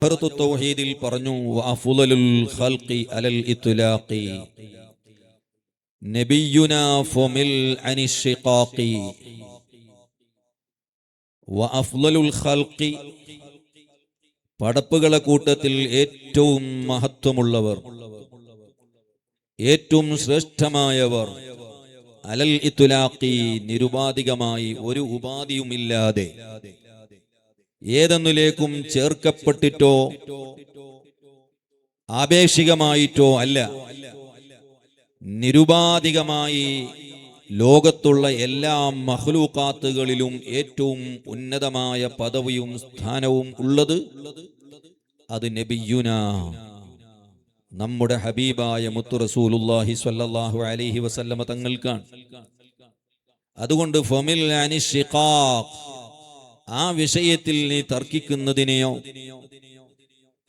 തൗഹീദിൽ പറഞ്ഞു വഅഫ്ളലുൽ ഖൽഖി അലൽ ഇത്ലാഖി നബിയുനാ ഫമിൽ അനിശ്ശിഖാഖി. വഅഫ്ളലുൽ ഖൽഖി, പടപ്പുകളെ കൂട്ടത്തിൽ ഏറ്റവും മഹത്വമുള്ളവർ, ഏറ്റവും ശ്രേഷ്ഠമായവർ, അലൽ ഇത്ലാഖി, നിരുപാധികമായി ഒരു ഉപാധിയുമില്ലാതെ ഏതെന്നിലേക്കും ചേർക്കപ്പെട്ടിട്ടോ ആപേക്ഷികമായിട്ടോ അല്ല, നിരുപാധികമായി ലോകത്തുള്ള എല്ലാ മഖ്ലൂഖാത്തുകളിലും ഏറ്റവും ഉന്നതമായ പദവിയും സ്ഥാനവും ഉള്ളത് അത് നബിയുനാ, നമ്മുടെ ഹബീബായ മുത്തു റസൂലുള്ളാഹി സ്വല്ലല്ലാഹു അലൈഹി വസല്ലമ തങ്ങൾക്കാണ്. അതുകൊണ്ട് ഫമിൽ അനിശ്ശിഖാഖ്, ആ വിഷയത്തിൽ നീ തർക്കിക്കുന്നതിനെയോ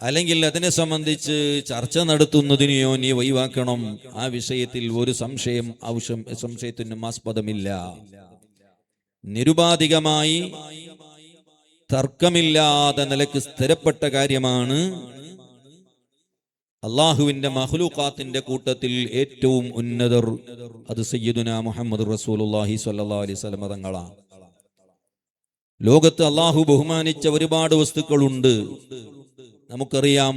അല്ലെങ്കിൽ അതിനെ സംബന്ധിച്ച് ചർച്ച നടത്തുന്നതിനെയോ നീ ഒഴിവാക്കണം. ആ വിഷയത്തിൽ ഒരു സംശയത്തിനും ആസ്പദമില്ല. നിരുപാധികമായി തർക്കമില്ലാതെ നിലക്ക് സ്ഥിരപ്പെട്ട കാര്യമാണ് അള്ളാഹുവിന്റെ മഖ്ലൂഖാത്തിന്റെ കൂട്ടത്തിൽ ഏറ്റവും ഉന്നതർ അത് സയ്യിദുനാ മുഹമ്മദ് റസൂലുള്ളാഹി സ്വല്ലല്ലാഹു അലൈഹി വസല്ലം തങ്ങളാണ്. ലോകത്ത് അള്ളാഹു ബഹുമാനിച്ച ഒരുപാട് വസ്തുക്കളുണ്ട്. നമുക്കറിയാം,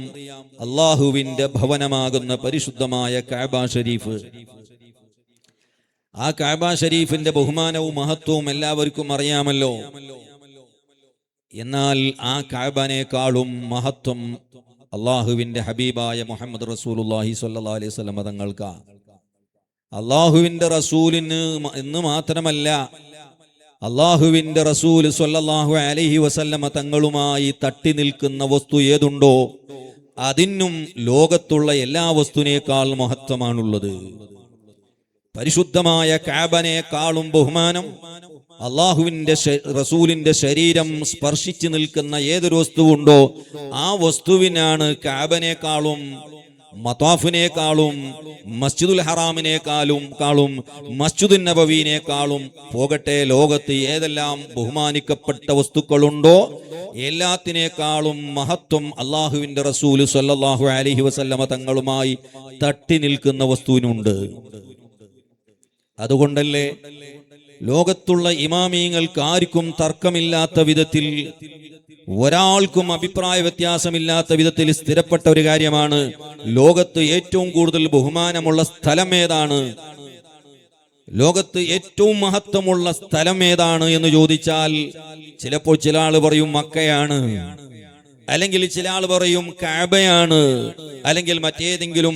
അള്ളാഹുവിന്റെ ഭവനമാകുന്ന പരിശുദ്ധമായ കഅബ ഷരീഫ്. ആ കഅബ ഷരീഫിന്റെ ബഹുമാനവും മഹത്വവും എല്ലാവർക്കും അറിയാമല്ലോ. എന്നാൽ ആ കഅബനേക്കാളും മഹത്വം അള്ളാഹുവിന്റെ ഹബീബായ മുഹമ്മദ് റസൂലുള്ളാഹി സ്വല്ലല്ലാഹു അലൈഹി വസല്ലം തങ്ങൾക്കാണ്. അള്ളാഹുവിന്റെ റസൂലിന് എന്ന് മാത്രമല്ല, അള്ളാഹുവിന്റെ റസൂൽ സ്വല്ലല്ലാഹു അലൈഹി വസല്ലമ തങ്ങളുമായി തട്ടി നിൽക്കുന്ന വസ്തു ഏതുണ്ടോ അതിനും ലോകത്തുള്ള എല്ലാ വസ്തുവിനേക്കാൾ മഹത്വമാണുള്ളത്. പരിശുദ്ധമായ കഅബനേക്കാളും ബഹുമാനം അള്ളാഹുവിന്റെ റസൂലിന്റെ ശരീരം സ്പർശിച്ചു നിൽക്കുന്ന ഏതൊരു വസ്തുവുണ്ടോ ആ വസ്തുവിനാണ് കഅബനേക്കാളും മത്വാഫിനേക്കാളും മസ്ജിദുൽ ഹറാമിനേക്കാളും മസ്ജിദുൻ നബവിനേക്കാളും പോകട്ടെ, ലോകത്ത് ഏതെല്ലാം ബഹുമാനിക്കപ്പെട്ട വസ്തുക്കളുണ്ടോ എല്ലാത്തിനേക്കാളും മഹത്വം അള്ളാഹുവിന്റെ റസൂൽ സ്വല്ലല്ലാഹു അലൈഹി വസല്ലമ തങ്ങളുമായി തട്ടി നിൽക്കുന്ന വസ്തുവിനുണ്ട്. അതുകൊണ്ടല്ലേ ലോകത്തുള്ള ഇമാമീങ്ങൾക്ക് ആർക്കും തർക്കമില്ലാത്ത വിധത്തിൽ, ഒരാൾക്കും അഭിപ്രായ വ്യത്യാസമില്ലാത്ത വിധത്തിൽ സ്ഥിരപ്പെട്ട ഒരു കാര്യമാണ് ലോകത്ത് ഏറ്റവും കൂടുതൽ ബഹുമാനമുള്ള സ്ഥലം ഏതാണ്, ലോകത്ത് ഏറ്റവും മഹത്വമുള്ള സ്ഥലം ഏതാണ് എന്ന് ചോദിച്ചാൽ ചിലപ്പോൾ ചില ആൾ പറയും മക്കയാണ്, അല്ലെങ്കിൽ ചില ആൾ പറയും കഅബയാണ്, അല്ലെങ്കിൽ മറ്റേതെങ്കിലും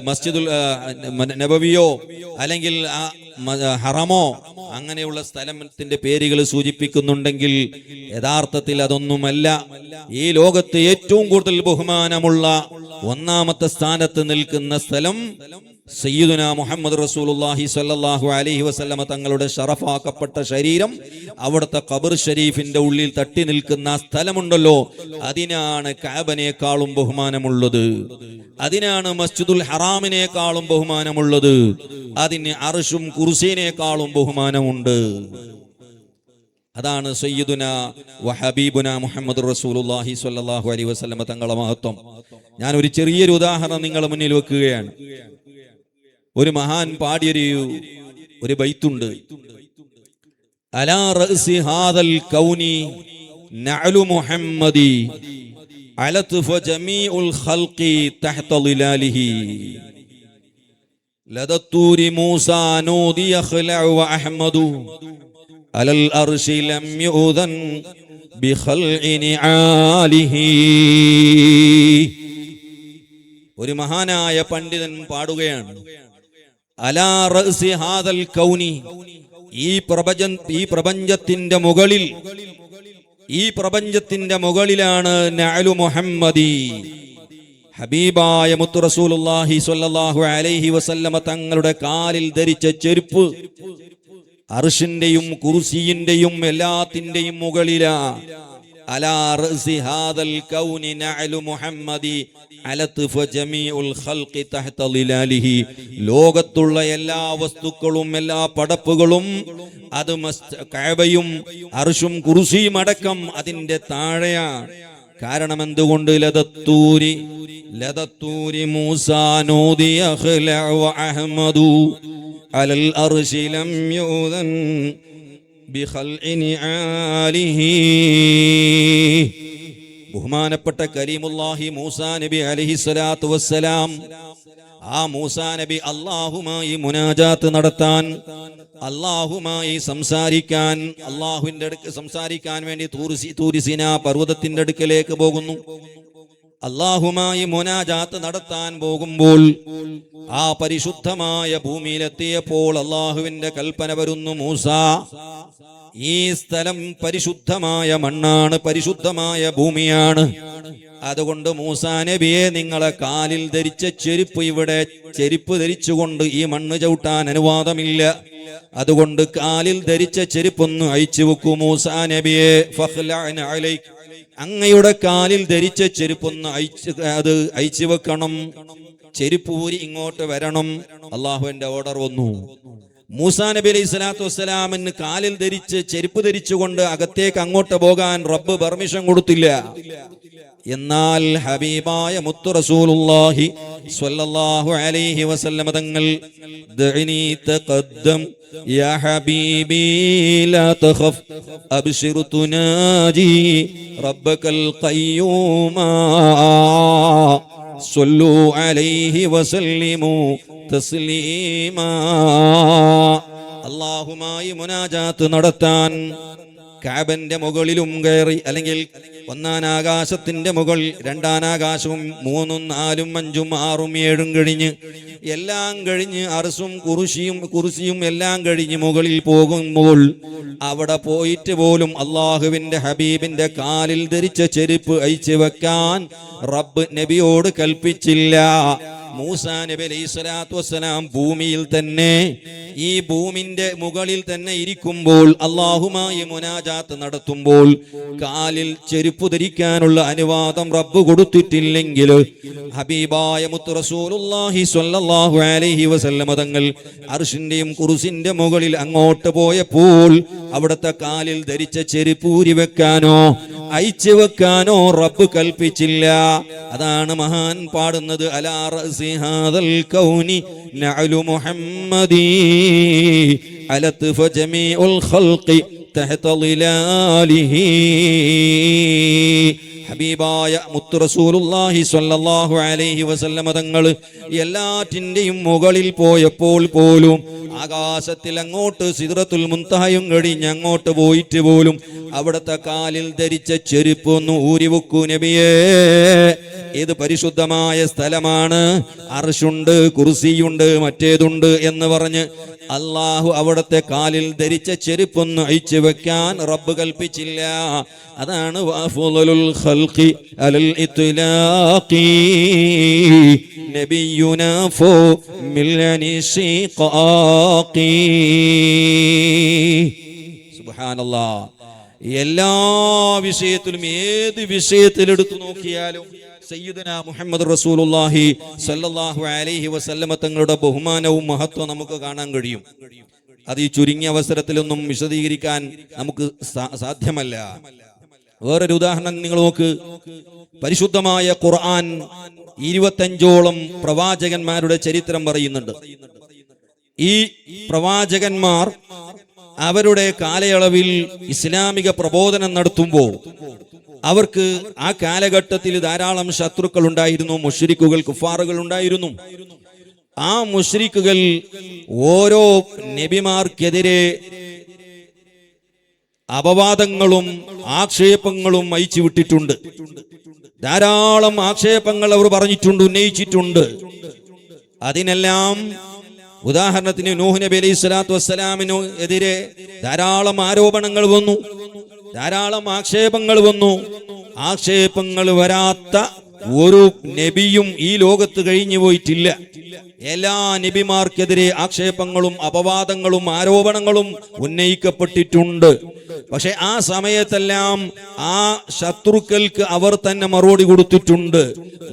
മസ്ജിദുൽ നബവിയോ അല്ലെങ്കിൽ ഹറമോ അങ്ങനെയുള്ള സ്ഥലത്തിന്റെ പേരുകൾ സൂചിപ്പിക്കുന്നുണ്ടെങ്കിൽ യഥാർത്ഥത്തിൽ അതൊന്നുമല്ല. ഈ ലോകത്ത് ഏറ്റവും കൂടുതൽ ബഹുമാനമുള്ള ഒന്നാമത്തെ സ്ഥാനത്ത് നിൽക്കുന്ന സ്ഥലം സയ്യിദുനാ മുഹമ്മദ് റസൂലുള്ളാഹി സ്വല്ലല്ലാഹു അലൈഹി വസല്ലമ തങ്ങളുടെ ഷറഫാക്കപ്പെട്ട ശരീരം അവിടുത്തെ ഖബർ ഷരീഫിന്റെ ഉള്ളിൽ തട്ടി നിൽക്കുന്ന സ്ഥലമുണ്ടല്ലോ, അതിനാണ് കഅബനേക്കാളും ബഹുമാനമുള്ളത്, അതിനാണ് മസ്ജിദുൽ ഹറാമിനേക്കാളും ബഹുമാനമുള്ളത്, അതിന് അർശും കുർസിയിനേക്കാളും ബഹുമാനമുണ്ട്. അതാണ് സയ്യിദുനാ വഹബീബുനാ മുഹമ്മദ് റസൂലുള്ളാഹി സ്വല്ലല്ലാഹു അലൈഹി വസല്ലമ തങ്ങളുടെ മഹത്വം. ഞാൻ ഒരു ചെറിയൊരു ഉദാഹരണം നിങ്ങളുടെ മുന്നിൽ വെക്കുകയാണ്. ഒരു മഹാൻ പാടിയൊരു ബൈത്തുണ്ട്. അലാ റഅസി ഹാദൽ കൗനി നഅലു മുഹമ്മദി അലത്ഫ ജമീഉൽ ഖൽഖി തഹ്ത ളിലാലിഹി ലദത്തൂരി മൂസാ നൂദി യഖ്ലഉ വഅഹ്മദു അലൽ അർശി ലം യുദൻ ബിഖൽഇ നിആലിഹി. ഒരു മഹാനായ പണ്ഡിതൻ പാടുകയാണ്, അലാ റഅസി ഹാദൽ കൗനി, ഈ പ്രപഞ്ചത്തിന്റെ മുകളിലാണ് നഅലു മുഹമ്മദി, ഹബീബായ മുത്തു റസൂലുള്ളാഹി സ്വല്ലല്ലാഹു അലൈഹി വസല്ലമ തങ്ങളുടെ കാലിൽ ധരിച്ച ചെരുപ്പ് അർശിന്റെയും കുർസിയിന്റെയും എല്ലാത്തിന്റെയും മുകളിലാ. അലാ റഅസി ഹാദൽ കൗനി നഅലു മുഹമ്മദി അലത്ഫ ജമീഉൽ ഖൽഖി തഹ്ത ളിലാലിഹി. ലോകത്തുള്ള എല്ലാ വസ്തുക്കളും എല്ലാ പടപ്പുകളും അത് കഅബയും അർശും കുർസിയും അടക്കം അതിന്റെ താഴെയാണ്. കാരണം എന്തുകൊണ്ട്? ലദത്തൂരി മൂസാ നൂദിയ ഖ്ല വ അഹ്മദു അലൽ അർശി ലം യൂദൻ ബിഖൽഇ ആലിഹി. ബഹുമാനപ്പെട്ട കരീമുല്ലാഹി മൂസാ നബി അലൈഹിസ്സലാത്തു വസ്സലാം, ആ മൂസാ നബി അല്ലാഹുമായി മുനാജാത്ത് നടത്താൻ, അല്ലാഹുമായി സംസാരിക്കാൻ, അല്ലാഹുവിന്റെ അടുക്ക് സംസാരിക്കാൻ വേണ്ടി തൂരി സീനാ പർവ്വതത്തിന്റെ അടുക്കലേക്ക് പോകുന്നു. അല്ലാഹുമായി മുനാജാത്ത് നടത്താൻ പോകുമ്പോൾ ആ പരിശുദ്ധമായ ഭൂമിയിലെത്തിയപ്പോൾ അല്ലാഹുവിന്റെ കൽപ്പന വരുന്നു, മൂസാ, ഈ സ്ഥലം പരിശുദ്ധമായ മണ്ണാണ്, പരിശുദ്ധമായ ഭൂമിയാണ്. അതുകൊണ്ട് മൂസാ നബിയെ, നിങ്ങളെ കാലിൽ ധരിച്ച ചെരുപ്പ് ഇവിടെ ചെരുപ്പ് ധരിച്ചുകൊണ്ട് ഈ മണ്ണ് ചവിട്ടാൻ അനുവാദമില്ല. അതുകൊണ്ട് കാലിൽ ധരിച്ച ചെരുപ്പൊന്ന് അഴിച്ചു വെക്കൂ മൂസാ നബിയെ. ഫഖ്ലഅൻ അലൈക്, അങ്ങയുടെ കാലിൽ ധരിച്ച ചെരുപ്പൊന്ന് അഴിച്ചു വെക്കണം, ചെരുപ്പ് ഊരി ഇങ്ങോട്ട് വരണം. അള്ളാഹുവിന്റെ ഓർഡർ വന്നു. മൂസാ നബി അലൈഹി സ്വലാത്തു വസ്സലാമിന് കാലിൽ ധരിച്ച് ചെരുപ്പ് ധരിച്ചുകൊണ്ട് അകത്തേക്ക് അങ്ങോട്ട് പോകാൻ റബ്ബ് പെർമിഷൻ കൊടുത്തില്ല. എന്നാൽ ഹബീബായ മുത്തു റസൂലുള്ളാഹി സ്വല്ലല്ലാഹു അലൈഹി വസല്ലം തങ്ങൾ, ദഅനി തഖദ്ദം യാ ഹബീബി ലാ തഖഫ് അബ്ശിർ തുനാജി റബ്ബകൽ ഖയ്യൂമാ സ്വല്ലു അലൈഹി വസല്ലിമു തസ്ലീമാ. അല്ലാഹുമായി മുനാജാത്ത് നടത്താൻ കഅബന്റെ മുകളിലും കയറി, അല്ലെങ്കിൽ ഒന്നാം ആകാശത്തിന്റെ മുകൾ, രണ്ടാം ആകാശവും 3ഉം 4ഉം 5ഉം 6ഉം 7ഉം കഴിഞ്ഞ് എല്ലാം കഴിഞ്ഞ് അർശും കുർസിയും എല്ലാം കഴിഞ്ഞ് മുകളിൽ പോകുമ്പോൾ അവിടെ പോയിട്ട് പോലും അള്ളാഹുവിന്റെ ഹബീബിന്റെ കാലിൽ ധരിച്ച ചെരുപ്പ് അഴിച്ചു വെക്കാൻ റബ്ബ് നബിയോട് കൽപ്പിച്ചില്ല. മൂസാ നബി അലൈഹി സ്വലാത്തു വസ്സലാം ഭൂമിയിൽ തന്നെ, ഈ ഭൂമിന്റെ മുകളിൽ തന്നെ ഇരിക്കുമ്പോൾ അല്ലാഹുമായി മുനാജാത്ത് നടത്തുമ്പോൾ കാലിൽ ചെരുപ്പ് ധരിക്കാനുള്ള അനുവാദം റബ്ബ് കൊടുത്തിട്ടില്ലെങ്കിൽ ഹബീബായ മുത്തു റസൂലുള്ളാഹി സ്വല്ലല്ലാഹു അലൈഹി വസല്ലം തങ്ങൾ അർശിന്റെയും കുർസിന്റെ മുകളിൽ അങ്ങോട്ട് പോയപ്പോൾ അവിടുത്തെ കാലിൽ ധരിച്ച ചെരുപ്പ് ഊരി വെക്കാനോ അഴിച്ചു വെക്കാനോ റബ്ബ് കൽപ്പിച്ചില്ല. അതാണ് മഹാൻ പാടുന്നത്, അലാ റഅസി ഹാദൽ കൗനി നഅലു മുഹമ്മദി അലത്ഫ ജമീഉൽ ഖൽഖി തഹത ളിലാലിഹി. ഹബീബായ മുത്തു റസൂലുള്ളാഹി സ്വല്ലല്ലാഹു അലൈഹി വസല്ലം തങ്ങൾ എല്ലാറ്റിന്റെയും മുകളിൽ പോയപ്പോൾ പോലും, ആകാശത്തിൽ അങ്ങോട്ട് സിദ്റത്തുൽ മുൻതഹയും കഴിഞ്ഞ് അങ്ങോട്ട് പോയിട്ട് പോലും അവിടുത്തെ കാലിൽ ധരിച്ച ചെരുപ്പ് ഒന്ന് ഊരിവെക്കൂ നബിയേ. ഏത് പരിശുദ്ധമായ സ്ഥലമാണ്, അർശുണ്ട്, കുർസിയുണ്ട്, മറ്റേതുണ്ട് എന്ന് പറഞ്ഞ് അല്ലാഹു അവിടുത്തെ കാലിൽ ധരിച്ച ചെരുപ്പൊന്ന് അഴിച്ചു വെക്കാൻ റബ്ബ് കൽപ്പിച്ചില്ല. അതാണ് വഅഫ്ളലുൽ ഖൽഖി അലൽ ഇത്ലാഖി നബിയുനാ ഫോ മില്ലനി ശിഖാഖി. സുബ്ഹാനല്ലാഹ്. എല്ലാ വിഷയത്തിലും, ഏത് വിഷയത്തിലെടുത്തു നോക്കിയാലും സയ്യിദുനാ മുഹമ്മദ് റസൂലുള്ളാഹി സ്വല്ലല്ലാഹു അലൈഹി വസല്ലമ തങ്ങളുടെ ബഹുമാനവും മഹത്വം നമുക്ക് കാണാൻ കഴിയും. അത് ഈ ചുരുങ്ങിയ അവസരത്തിലൊന്നും വിശദീകരിക്കാൻ നമുക്ക് സാധ്യമല്ല. വേറൊരു ഉദാഹരണം നിങ്ങൾ നോക്ക്. പരിശുദ്ധമായ ഖുർആൻ 25ഓളം പ്രവാചകന്മാരുടെ ചരിത്രം പറയുന്നുണ്ട്. ഈ പ്രവാചകന്മാർ അവരുടെ കാലയളവിൽ ഇസ്ലാമിക പ്രബോധനം നടത്തുമ്പോൾ അവർക്ക് ആ കാലഘട്ടത്തിൽ ധാരാളം ശത്രുക്കൾ ഉണ്ടായിരുന്നു, മുശ്രിക്കുകൾ, കുഫാറുകൾ ഉണ്ടായിരുന്നു. ആ മുശ്രിക്കുകൾ ഓരോ നബിമാർക്കെതിരെ അപവാദങ്ങളും ആക്ഷേപങ്ങളും അയച്ചു വിട്ടിട്ടുണ്ട്. ധാരാളം ആക്ഷേപങ്ങൾ അവർ പറഞ്ഞിട്ടുണ്ട്, ഉന്നയിച്ചിട്ടുണ്ട്. അതിനെല്ലാം ഉദാഹരണത്തിന് നൂഹ് നബി അലൈഹി സ്വലാത്തു വസ്സലാമിന് എതിരെ ധാരാളം ആരോപണങ്ങൾ വന്നു, ധാരാളം ആക്ഷേപങ്ങൾ വന്നു. ആക്ഷേപങ്ങൾ വരാത്ത ഒരു നബിയും ഈ ലോകത്ത് കഴിഞ്ഞു പോയിട്ടില്ല. എല്ലാ നബിമാർക്കെതിരെ ആക്ഷേപങ്ങളും അപവാദങ്ങളും ആരോപണങ്ങളും ഉന്നയിക്കപ്പെട്ടിട്ടുണ്ട്. പക്ഷെ ആ സമയത്തെല്ലാം ആ ശത്രുക്കൾക്ക് അവർ തന്നെ മറുപടി കൊടുത്തിട്ടുണ്ട്.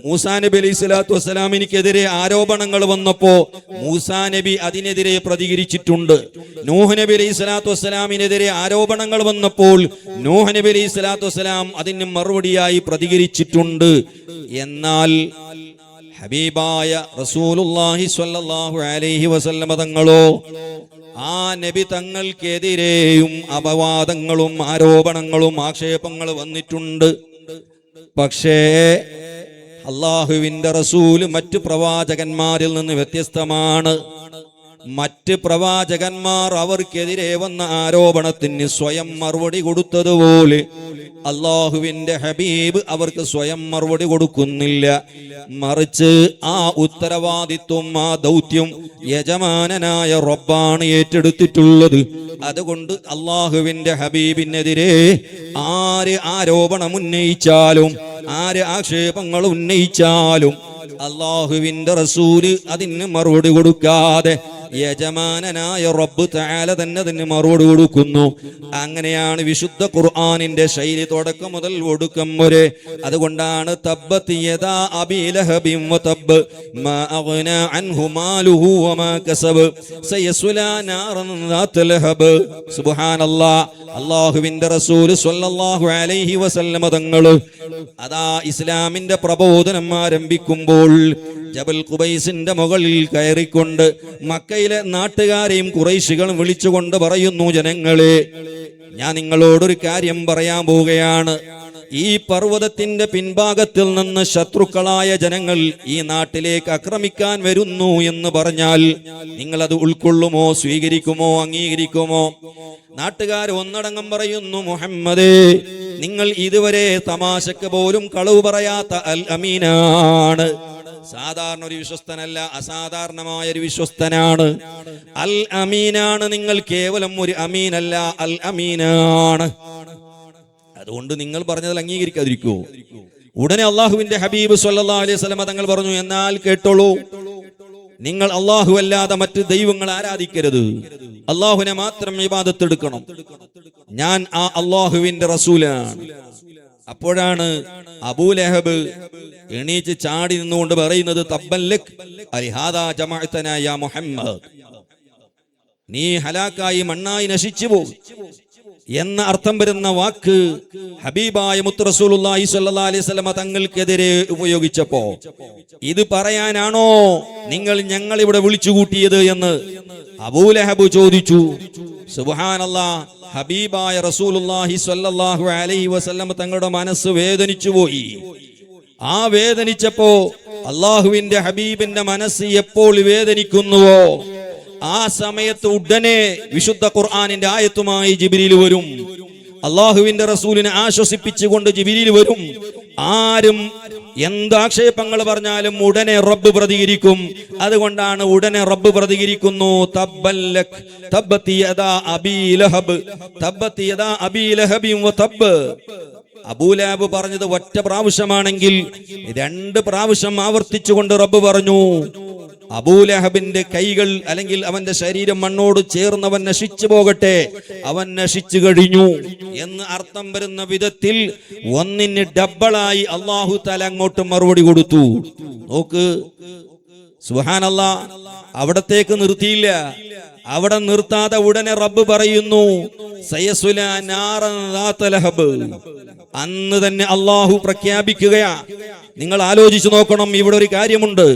മൂസാ നബി അലൈഹി സ്വലാത്തു വസ്സലാമിനെതിരെ ആരോപണങ്ങൾ വന്നപ്പോ മൂസാ നബി അതിനെതിരെ പ്രതികരിച്ചിട്ടുണ്ട്. നൂഹ് നബി അലൈഹി സ്വലാത്തു വസ്സലാമിനെതിരെ ആരോപണങ്ങൾ വന്നപ്പോൾ നൂഹ് നബി അലൈഹി സ്വലാത്തു വസ്സലാം അതിന് മറുപടിയായി പ്രതികരിച്ചിട്ടുണ്ട്. എന്നാൽ ഹബീബായ റസൂലുള്ളാഹി സ്വല്ലല്ലാഹു അലൈഹി വസല്ലമ തങ്ങളോ ആ നബി തങ്ങൾക്കെതിരെയും അപവാദങ്ങളും ആരോപണങ്ങളും ആക്ഷേപങ്ങളും വന്നിട്ടുണ്ട്. പക്ഷേ അള്ളാഹുവിന്റെ റസൂല് മറ്റു പ്രവാചകന്മാരിൽ നിന്ന് വ്യത്യസ്തമാണ്. മറ്റ് പ്രവാചകന്മാർ അവർക്കെതിരെ വന്ന ആരോപണത്തിന് സ്വയം മറുപടി കൊടുത്തതുപോലെ അള്ളാഹുവിന്റെ ഹബീബ് അവർക്ക് സ്വയം മറുപടി കൊടുക്കുന്നില്ല. മറിച്ച് ആ ഉത്തരവാദിത്വം, ആ ദൗത്യം യജമാനനായ റബ്ബാണ് ഏറ്റെടുത്തിട്ടുള്ളത്. അതുകൊണ്ട് അള്ളാഹുവിന്റെ ഹബീബിനെതിരെ ആര് ആരോപണം ഉന്നയിച്ചാലും ആര് ആക്ഷേപങ്ങൾ ഉന്നയിച്ചാലും അള്ളാഹുവിന്റെ റസൂല് അതിന് മറുപടി കൊടുക്കാതെ യജമാനനായ റബ്ബ് തആല തന്നെ അതിന് മറുപടി കൊടുക്കുന്നു. അങ്ങനെയാണ് വിശുദ്ധ ഖുർആനിന്റെ ശൈലി തുടക്കം മുതൽ ഒടുക്കം വരെ. അതുകൊണ്ടാണ് തബ്ബത് യദാ അബീ ലഹബിൻ വതബ് മാ അഗ്നാ അൻഹു മാലുഹു വമാ കസബ് സയസ്ലാ നാറൻ ദാത ലഹബ്. സുബ്ഹാനല്ലാഹ്. അല്ലാഹുവിന്റെ റസൂൽ സ്വല്ലല്ലാഹു അലൈഹി വസല്ലം തങ്ങൾ അതാ ഇസ്ലാമിന്റെ പ്രബോധനം ആരംഭിക്കുമ്പോൾ ജബൽ ഖുബൈസിന്റെ മുകളിൽ കയറിക്കൊണ്ട് മക്കയിലെ നാട്ടുകാരെയും ഖുറൈശികളും വിളിച്ചുകൊണ്ട് പറയുന്നു, ജനങ്ങളെ, ഞാൻ നിങ്ങളോടൊരു കാര്യം പറയാൻ പോവുകയാണ്. ഈ പർവ്വതത്തിന്റെ പിൻഭാഗത്തിൽ നിന്ന് ശത്രുക്കളായ ജനങ്ങൾ ഈ നാട്ടിലേക്ക് ആക്രമിക്കാൻ വരുന്നു എന്ന് പറഞ്ഞാൽ നിങ്ങൾ അത് ഉൾക്കൊള്ളുമോ, സ്വീകരിക്കുമോ, അംഗീകരിക്കുമോ? നാട്ടുകാർ ഒന്നടങ്കം പറയുന്നു, മുഹമ്മദേ, നിങ്ങൾ ഇതുവരെ തമാശക്ക് പോലും കളവ് പറയാത്ത അൽ അമീനാണ്. സാധാരണ ഒരു വിശ്വസ്തനല്ല, അസാധാരണമായ ഒരു വിശ്വസ്തനാണ്. അൽ അമീനാണ്. നിങ്ങൾ കേവലം ഒരു അമീനല്ല, അൽ അമീനാണ്. അതുകൊണ്ട് നിങ്ങൾ പറഞ്ഞതിൽ അംഗീകരിക്കാതിരിക്കുമോ? ഉടനെ അള്ളാഹുവിന്റെ ഹബീബ് സ്വല്ലല്ലാഹു അലൈഹി വസല്ലം തങ്ങൾ പറഞ്ഞു, എന്നാൽ കേട്ടോളൂ, നിങ്ങൾ അള്ളാഹു അല്ലാതെ മറ്റ് ദൈവങ്ങൾ ആരാധിക്കരുത്, അള്ളാഹുവിനെ മാത്രം ഇബാദത്ത് എടുക്കണം. ഞാൻ ആ അള്ളാഹുവിന്റെ റസൂലാണ്. അപ്പോഴാണ് അബൂ ലഹബ് എണീച്ച് ചാടി നിന്നുകൊണ്ട് പറയുന്നത്, തബ്ബല്ലക് അലിഹാദാ ജമഅതനാ യാ മുഹമ്മദ്, നീ ഹലാക്കായി മണ്ണായി നശിച്ചു പോകും എന്ന അർത്ഥം വരുന്ന വാക്ക് ഹബീബായ മുത്ത് റസൂലുള്ളാഹി സ്വല്ലല്ലാഹി അലൈഹി വസല്ലം തങ്ങൾക്കെതിരെ ഉപയോഗിച്ചപ്പോ, ഇത് പറയാനാണോ നിങ്ങൾ ഞങ്ങൾ ഇവിടെ വിളിച്ചു കൂട്ടിയത് എന്ന് അബൂ ലഹബ് ചോദിച്ചു. സുബ്ഹാനല്ലാഹ്. ഹബീബായ റസൂലുള്ളാഹി സ്വല്ലല്ലാഹു അലൈഹി വസല്ലം തങ്ങളുടെ മനസ്സ് വേദനിച്ചു പോയി. ആ വേദനിച്ചപ്പോ അള്ളാഹുവിന്റെ ഹബീബിന്റെ മനസ്സ് എപ്പോൾ വേദനിക്കുന്നുവോ ആ സമയത്ത് ഉടനെ വിശുദ്ധ ഖുർആനിന്റെ ആയത്തുമായി ജിബ്രീൽ വരും. അള്ളാഹുവിന്റെ റസൂലിനെ ആശ്വസിപ്പിച്ചുകൊണ്ട് ജിബ്രീൽ വരും. ആരും എന്താക്ഷേപങ്ങൾ പറഞ്ഞാലും ഉടനെ റബ്ബ് പ്രതികരിക്കും. അതുകൊണ്ടാണ് ഉടനെ റബ്ബ് പ്രതികരിക്കുന്നു. തബ്ബല്ലക് തബ്ബതി യദാ അബീ ലഹബ് തബ്ബതി യദാ അബീ ലഹബിൻ വതബ്. അബൂ ലഹബ് പറഞ്ഞത് ഒറ്റ പ്രാവശ്യമാണെങ്കിൽ 2 പ്രാവശ്യം ആവർത്തിച്ചുകൊണ്ട് റബ്ബ് പറഞ്ഞു, അബൂ ലഹബിന്റെ കൈകൾ അല്ലെങ്കിൽ അവന്റെ ശരീരം മണ്ണോട് ചേർന്നവൻ നശിച്ചു പോകട്ടെ, അവൻ നശിച്ചു കഴിഞ്ഞു എന്ന് അർത്ഥം വരുന്ന വിധത്തിൽ ഒന്നിന് ഡബിളായി അല്ലാഹു തആല അങ്ങോട്ട് മറുപടി കൊടുത്തു. നോക്ക്, സുബ്ഹാനല്ലാഹ്. അവിടത്തേക്ക് നിർത്തിയില്ല. അവിടെ നിർത്താതെ ഉടനെ റബ്ബ് പറയുന്നു, സയസ്ലാ നാറൻ ദാത ലഹബ്. അന്ന് തന്നെ അള്ളാഹു പ്രഖ്യാപിക്കുകയാ. നിങ്ങൾ ആലോചിച്ചു നോക്കണം, ഇവിടെ ഒരു കാര്യമുണ്ട്.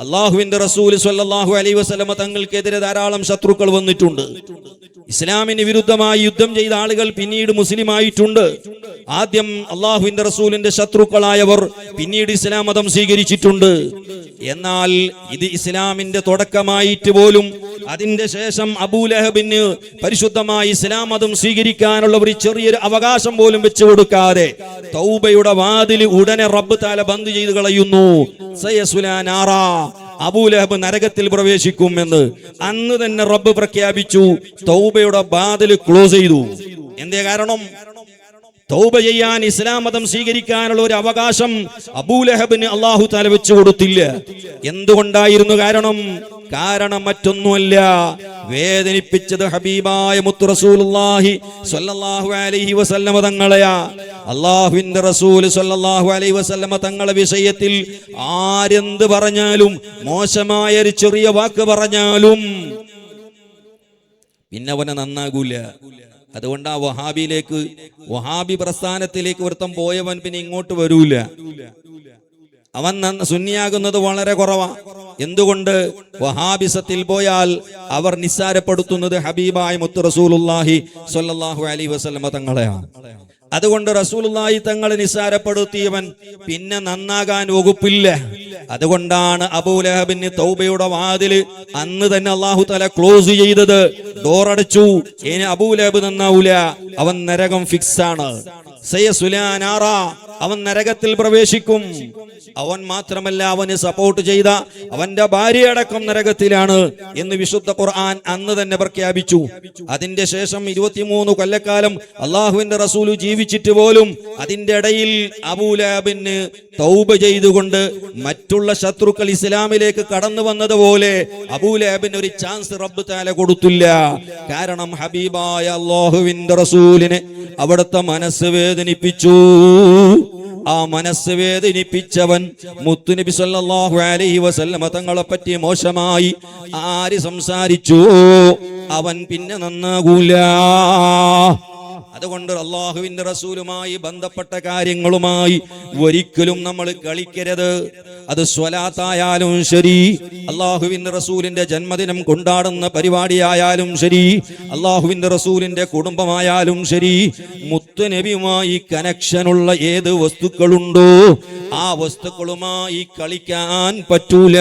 അള്ളാഹുവിന്റെ റസൂൽ സ്വല്ലല്ലാഹു അലൈഹി വസല്ലം തങ്ങൾക്കെതിരെ ധാരാളം ശത്രുക്കൾ വന്നിട്ടുണ്ട്. ഇസ്ലാമിന് വിരുദ്ധമായി യുദ്ധം ചെയ്ത ആളുകൾ പിന്നീട് മുസ്ലിം ആയിട്ടുണ്ട്. ആദ്യം അള്ളാഹുവിന്റെ റസൂലിന്റെ ശത്രുക്കളായവർ പിന്നീട് ഇസ്ലാം മതം സ്വീകരിച്ചിട്ടുണ്ട്. എന്നാൽ ഇത് ഇസ്ലാമിന്റെ തുടക്കമായിട്ട് പോലും അതിന്റെ ശേഷം അബൂ ലഹബിന് പരിശുദ്ധമായി ഇസ്ലാം മതം സ്വീകരിക്കാനുള്ള ഒരു ചെറിയൊരു അവകാശം പോലും വെച്ചു കൊടുക്കാതെ തൗബയുടെ വാതിൽ ഉടനെ റബ്ബ് തആല ബന്ദ് ചെയ്തു കളയുന്നു. സയസ്ലാ നാറാ, അബൂ ലഹബ് നരകത്തിൽ പ്രവേശിക്കും എന്ന് അന്ന് തന്നെ റബ്ബ് പ്രഖ്യാപിച്ചു. തൗബയുടെ വാതിൽ ക്ലോസ് ചെയ്തു. എന്തേ കാരണം? തൗബ ചെയ്യാൻ, ഇസ്ലാം മതം സ്വീകരിക്കാനുള്ള ഒരു അവകാശം അബൂലഹബിന് അല്ലാഹു തആല വെച്ചു കൊടുത്തില്ല. എന്തുകൊണ്ടായിരുന്നു? കാരണം മറ്റൊന്നുമല്ല, വേദനിപ്പിച്ചത് ഹബീബായ മുത്ത് റസൂലുള്ളാഹി സ്വല്ലല്ലാഹു അലൈഹി വസല്ലമ തങ്ങളെയാ. അല്ലാഹുവിന്റെ റസൂൽ സ്വല്ലല്ലാഹു അലൈഹി വസല്ലമ തങ്ങളെ വിഷയത്തിൽ ആരെന്ത് പറഞ്ഞാലും, മോശമായ ഒരു ചെറിയ വാക്ക് പറഞ്ഞാലും പിന്നെ അവനെ നന്നാകൂല. അതുകൊണ്ട് ആ വഹാബി പ്രസ്ഥാനത്തിലേക്ക് ഒരുത്തം പോയവൻ പിന്നെ ഇങ്ങോട്ട് വരൂല. അവൻ സുന്നിയാകുന്നത് വളരെ കുറവാ. എന്തുകൊണ്ട്? വഹാബിസത്തിൽ പോയാൽ അവർ നിസ്സാരപ്പെടുത്തുന്നത് ഹബീബായ മുത്ത് റസൂലുള്ളാഹി സ്വല്ലല്ലാഹു അലൈഹി വസല്ലമ തങ്ങളെയാണ്. അതുകൊണ്ട് റസൂലുള്ളാഹി തങ്ങളെ നിസ്സാരപ്പെടുത്തിയവൻ പിന്നെ നന്നാകാൻ വകുപ്പില്ല. അതുകൊണ്ടാണ് അബൂലഹബിന് തൗബയുടെ വാതില് അന്ന് തന്നെ അല്ലാഹു തആല ക്ലോസ് ചെയ്തത്, ഡോറടച്ചു. ഇനി അബൂലഹബ് നന്നാവൂല, അവൻ നരകം ഫിക്സ് ആണ്. അവൻ നരകത്തിൽ പ്രവേശിക്കും. അവൻ മാത്രമല്ല, അവന് സപ്പോർട്ട് ചെയ്ത അവന്റെ ഭാര്യയടക്കം നരകത്തിലാണ് എന്ന് വിശുദ്ധ ഖുർആൻ അന്ന് തന്നെ പ്രഖ്യാപിച്ചു. അതിന്റെ ശേഷം 23 കൊല്ലക്കാലം അള്ളാഹുവിന്റെ റസൂല് ജീവിച്ചിട്ട് പോലും അതിന്റെ ഇടയിൽ അബൂലഹബിന് തൗബ ചെയ്തുകൊണ്ട് മറ്റുള്ള ശത്രുക്കൾ ഇസ്ലാമിലേക്ക് കടന്നു വന്നതുപോലെ അബൂലഹബിന് ഒരു ചാൻസ് റബ്ബ് തആല കൊടുത്തില്ല. കാരണം ഹബീബായ അല്ലാഹുവിന്റെ റസൂലിനെ അവിടുത്തെ മനസ്സ് വേദനിപ്പിച്ചു. ആ മനസ്സ് വേദനിപ്പിച്ചവൻ മുത്തുനബി സല്ലല്ലാഹു അലൈഹി വസല്ലമ തങ്ങളെ പറ്റി മോശമായി ആര് സംസാരിച്ചു, അവൻ പിന്നെ നന്നാകൂല. അതുകൊണ്ട് അല്ലാഹുവിന്റെ റസൂലുമായി ബന്ധപ്പെട്ട കാര്യങ്ങളുമായി ഒരിക്കലും നമ്മൾ കളിക്കരുത്. അത് സ്വലാത്തായാലും ശരി, അല്ലാഹുവിന്റെ റസൂലിന്റെ ജന്മദിനം കൊണ്ടാടുന്ന പരിപാടിയായാലും ശരി, അല്ലാഹുവിന്റെ റസൂലിന്റെ കുടുംബമായാലും ശരി, മുത്തുനബിയുമായി കണക്ഷനുള്ള ഏത് വസ്തുക്കളുണ്ടോ ആ വസ്തുക്കളുമായി കളിക്കാൻ പറ്റൂല.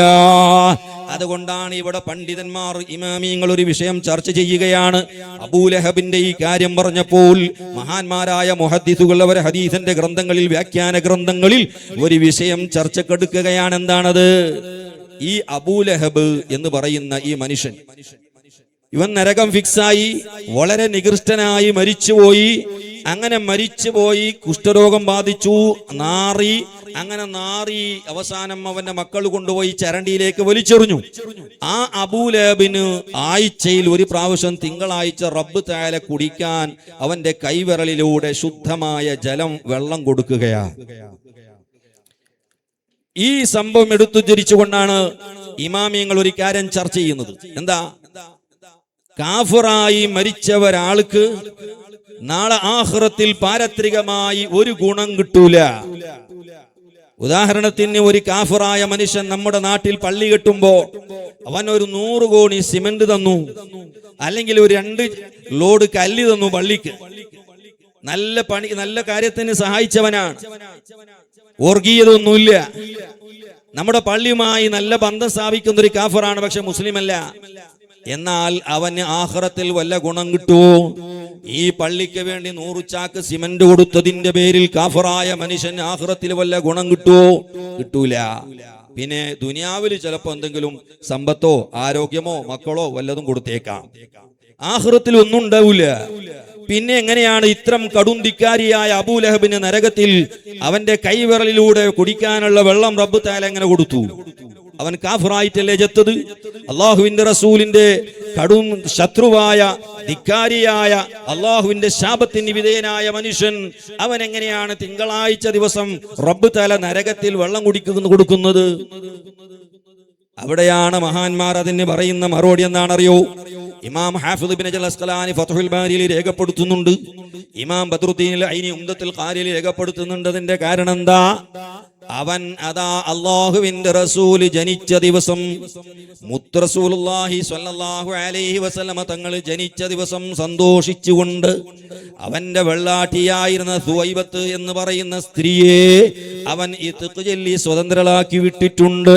അതുകൊണ്ടാണ് ഇവിടെ പണ്ഡിതന്മാർ, ഇമാമിയങ്ങൾ ഒരു വിഷയം ചർച്ച ചെയ്യുകയാണ്. അബൂലഹബിന്റെ ഈ കാര്യം പറഞ്ഞപ്പോൾ മഹാന്മാരായ മുഹദ്ദിസുകൾ അവരെ ഹദീസിന്റെ ഗ്രന്ഥങ്ങളിൽ, വ്യാഖ്യാന ഗ്രന്ഥങ്ങളിൽ ഒരു വിഷയം ചർച്ചക്കെടുക്കുകയാണ്. എന്താണത്? ഈ അബൂലഹബ് എന്ന് പറയുന്ന ഈ മനുഷ്യൻ, ഇവൻ നരകം ഫിക്സായി, വളരെ നികൃഷ്ടനായി മരിച്ചുപോയി. അങ്ങനെ മരിച്ചുപോയി, കുഷ്ഠരോഗം ബാധിച്ചു, നാറി. അങ്ങനെ നാറി അവസാനം അവന്റെ മക്കൾ കൊണ്ടുപോയി ചരണ്ടിയിലേക്ക് വലിച്ചെറിഞ്ഞു. ആ അബൂലഹബിന് ആഴ്ചയിൽ ഒരു പ്രാവശ്യം തിങ്കളാഴ്ച റബ്ബ് തആല കുടിക്കാൻ അവന്റെ കൈവിരലിലൂടെ ശുദ്ധമായ വെള്ളം കൊടുക്കുകയാ. ഈ സംഭവം എടുത്തുദ്ധരിച്ചുകൊണ്ടാണ് ഇമാമിയങ്ങൾ ഒരു കാര്യം ചർച്ച ചെയ്യുന്നത്. എന്താ? കാഫിറായി മരിച്ച ഒരാൾക്ക് നാളെ ആഖിറത്തിൽ പാരത്രികമായി ഒരു ഗുണം കിട്ടൂല. ഉദാഹരണത്തിന്, ഒരു കാഫിറായ മനുഷ്യൻ നമ്മുടെ നാട്ടിൽ പള്ളി കെട്ടുമ്പോ അവൻ ഒരു 100 കോണി സിമന്റ് തന്നു, അല്ലെങ്കിൽ ഒരു 2 ലോഡ് കല്ല് തന്നു പള്ളിക്ക്. നല്ല പണി, നല്ല കാര്യത്തിന് സഹായിച്ചവനാണ്. വർഗീയതൊന്നുമില്ല. നമ്മുടെ പള്ളിയുമായി നല്ല ബന്ധം സ്ഥാപിക്കുന്ന ഒരു കാഫിറാണ്, പക്ഷെ മുസ്ലിമല്ല. എന്നാൽ അവന് ആഖിറത്തിൽ വല്ല ഗുണം കിട്ടുമോ? ഈ പള്ളിക്ക് വേണ്ടി 100 ചാക്ക് സിമന്റ് കൊടുത്തതിന്റെ പേരിൽ കാഫിറായ മനുഷ്യൻ ആഖിറത്തിൽ വല്ല ഗുണം കിട്ടുമോ? കിട്ടൂല. പിന്നെ ദുനിയാവിൽ ചിലപ്പോ എന്തെങ്കിലും സമ്പത്തോ ആരോഗ്യമോ മക്കളോ വല്ലതും കൊടുത്തേക്കാം. ആഖിറത്തിൽ ഒന്നും ഉണ്ടാവില്ല. പിന്നെ എങ്ങനെയാണ് ഇത്രം കടുംധിക്കാരിയായ അബൂലഹബിന് നരകത്തിൽ അവന്റെ കൈവിരലിലൂടെ കുടിക്കാനുള്ള വെള്ളം റബ്ബ് തആല എങ്ങനെ കൊടുത്തു? അവൻ കാഫിറായിട്ടല്ലേ ചത്തത്? അള്ളാഹുവിന്റെ റസൂലിന്റെ കടും ശത്രുവായ, ധിക്കാരിയായ, അള്ളാഹുവിന്റെ ശാപത്തിന് വിധേയനായ മനുഷ്യൻ അവൻ എങ്ങനെയാണ് തിങ്കളാഴ്ച ദിവസം റബ്ബ് തആല നരകത്തിൽ വെള്ളം കൊടുക്കുന്നത്? അവിടെയാണ് മഹാന്മാർ അതിന് പറയുന്ന മറുപടി എന്താണറിയോ? ഇമാം ഹാഫിദ് ഇബ്നു ഹജർ അസ്ഖലാനി ഫത്ഹുൽ ബാരിയിൽ രേഖപ്പെടുത്തുന്നുണ്ട്. ഇമാം ബദ്റുദ്ദീൻ അൽ ഐനി ഉംദത്തുൽ ഖാരിയിൽ രേഖപ്പെടുത്തുന്നുണ്ട്. അതിന്റെ കാരണം എന്താ? അവൻ അതാ അല്ലാഹുവിന്റെ റസൂൽ ജനിച്ച ദിവസം, മുത്ത് റസൂലുള്ളാഹി സ്വല്ലല്ലാഹു അലൈഹി വസല്ലമ തങ്ങൾ ജനിച്ച ദിവസം സന്തോഷിച്ചുകൊണ്ട് അവന്റെ വെള്ളാട്ടിയായിരുന്ന സുവൈബത്ത് എന്ന് പറയുന്ന സ്ത്രീയെ അവൻ ഇത്ഖ് ചൊല്ലി സ്വതന്ത്രളാക്കി വിട്ടിട്ടുണ്ട്.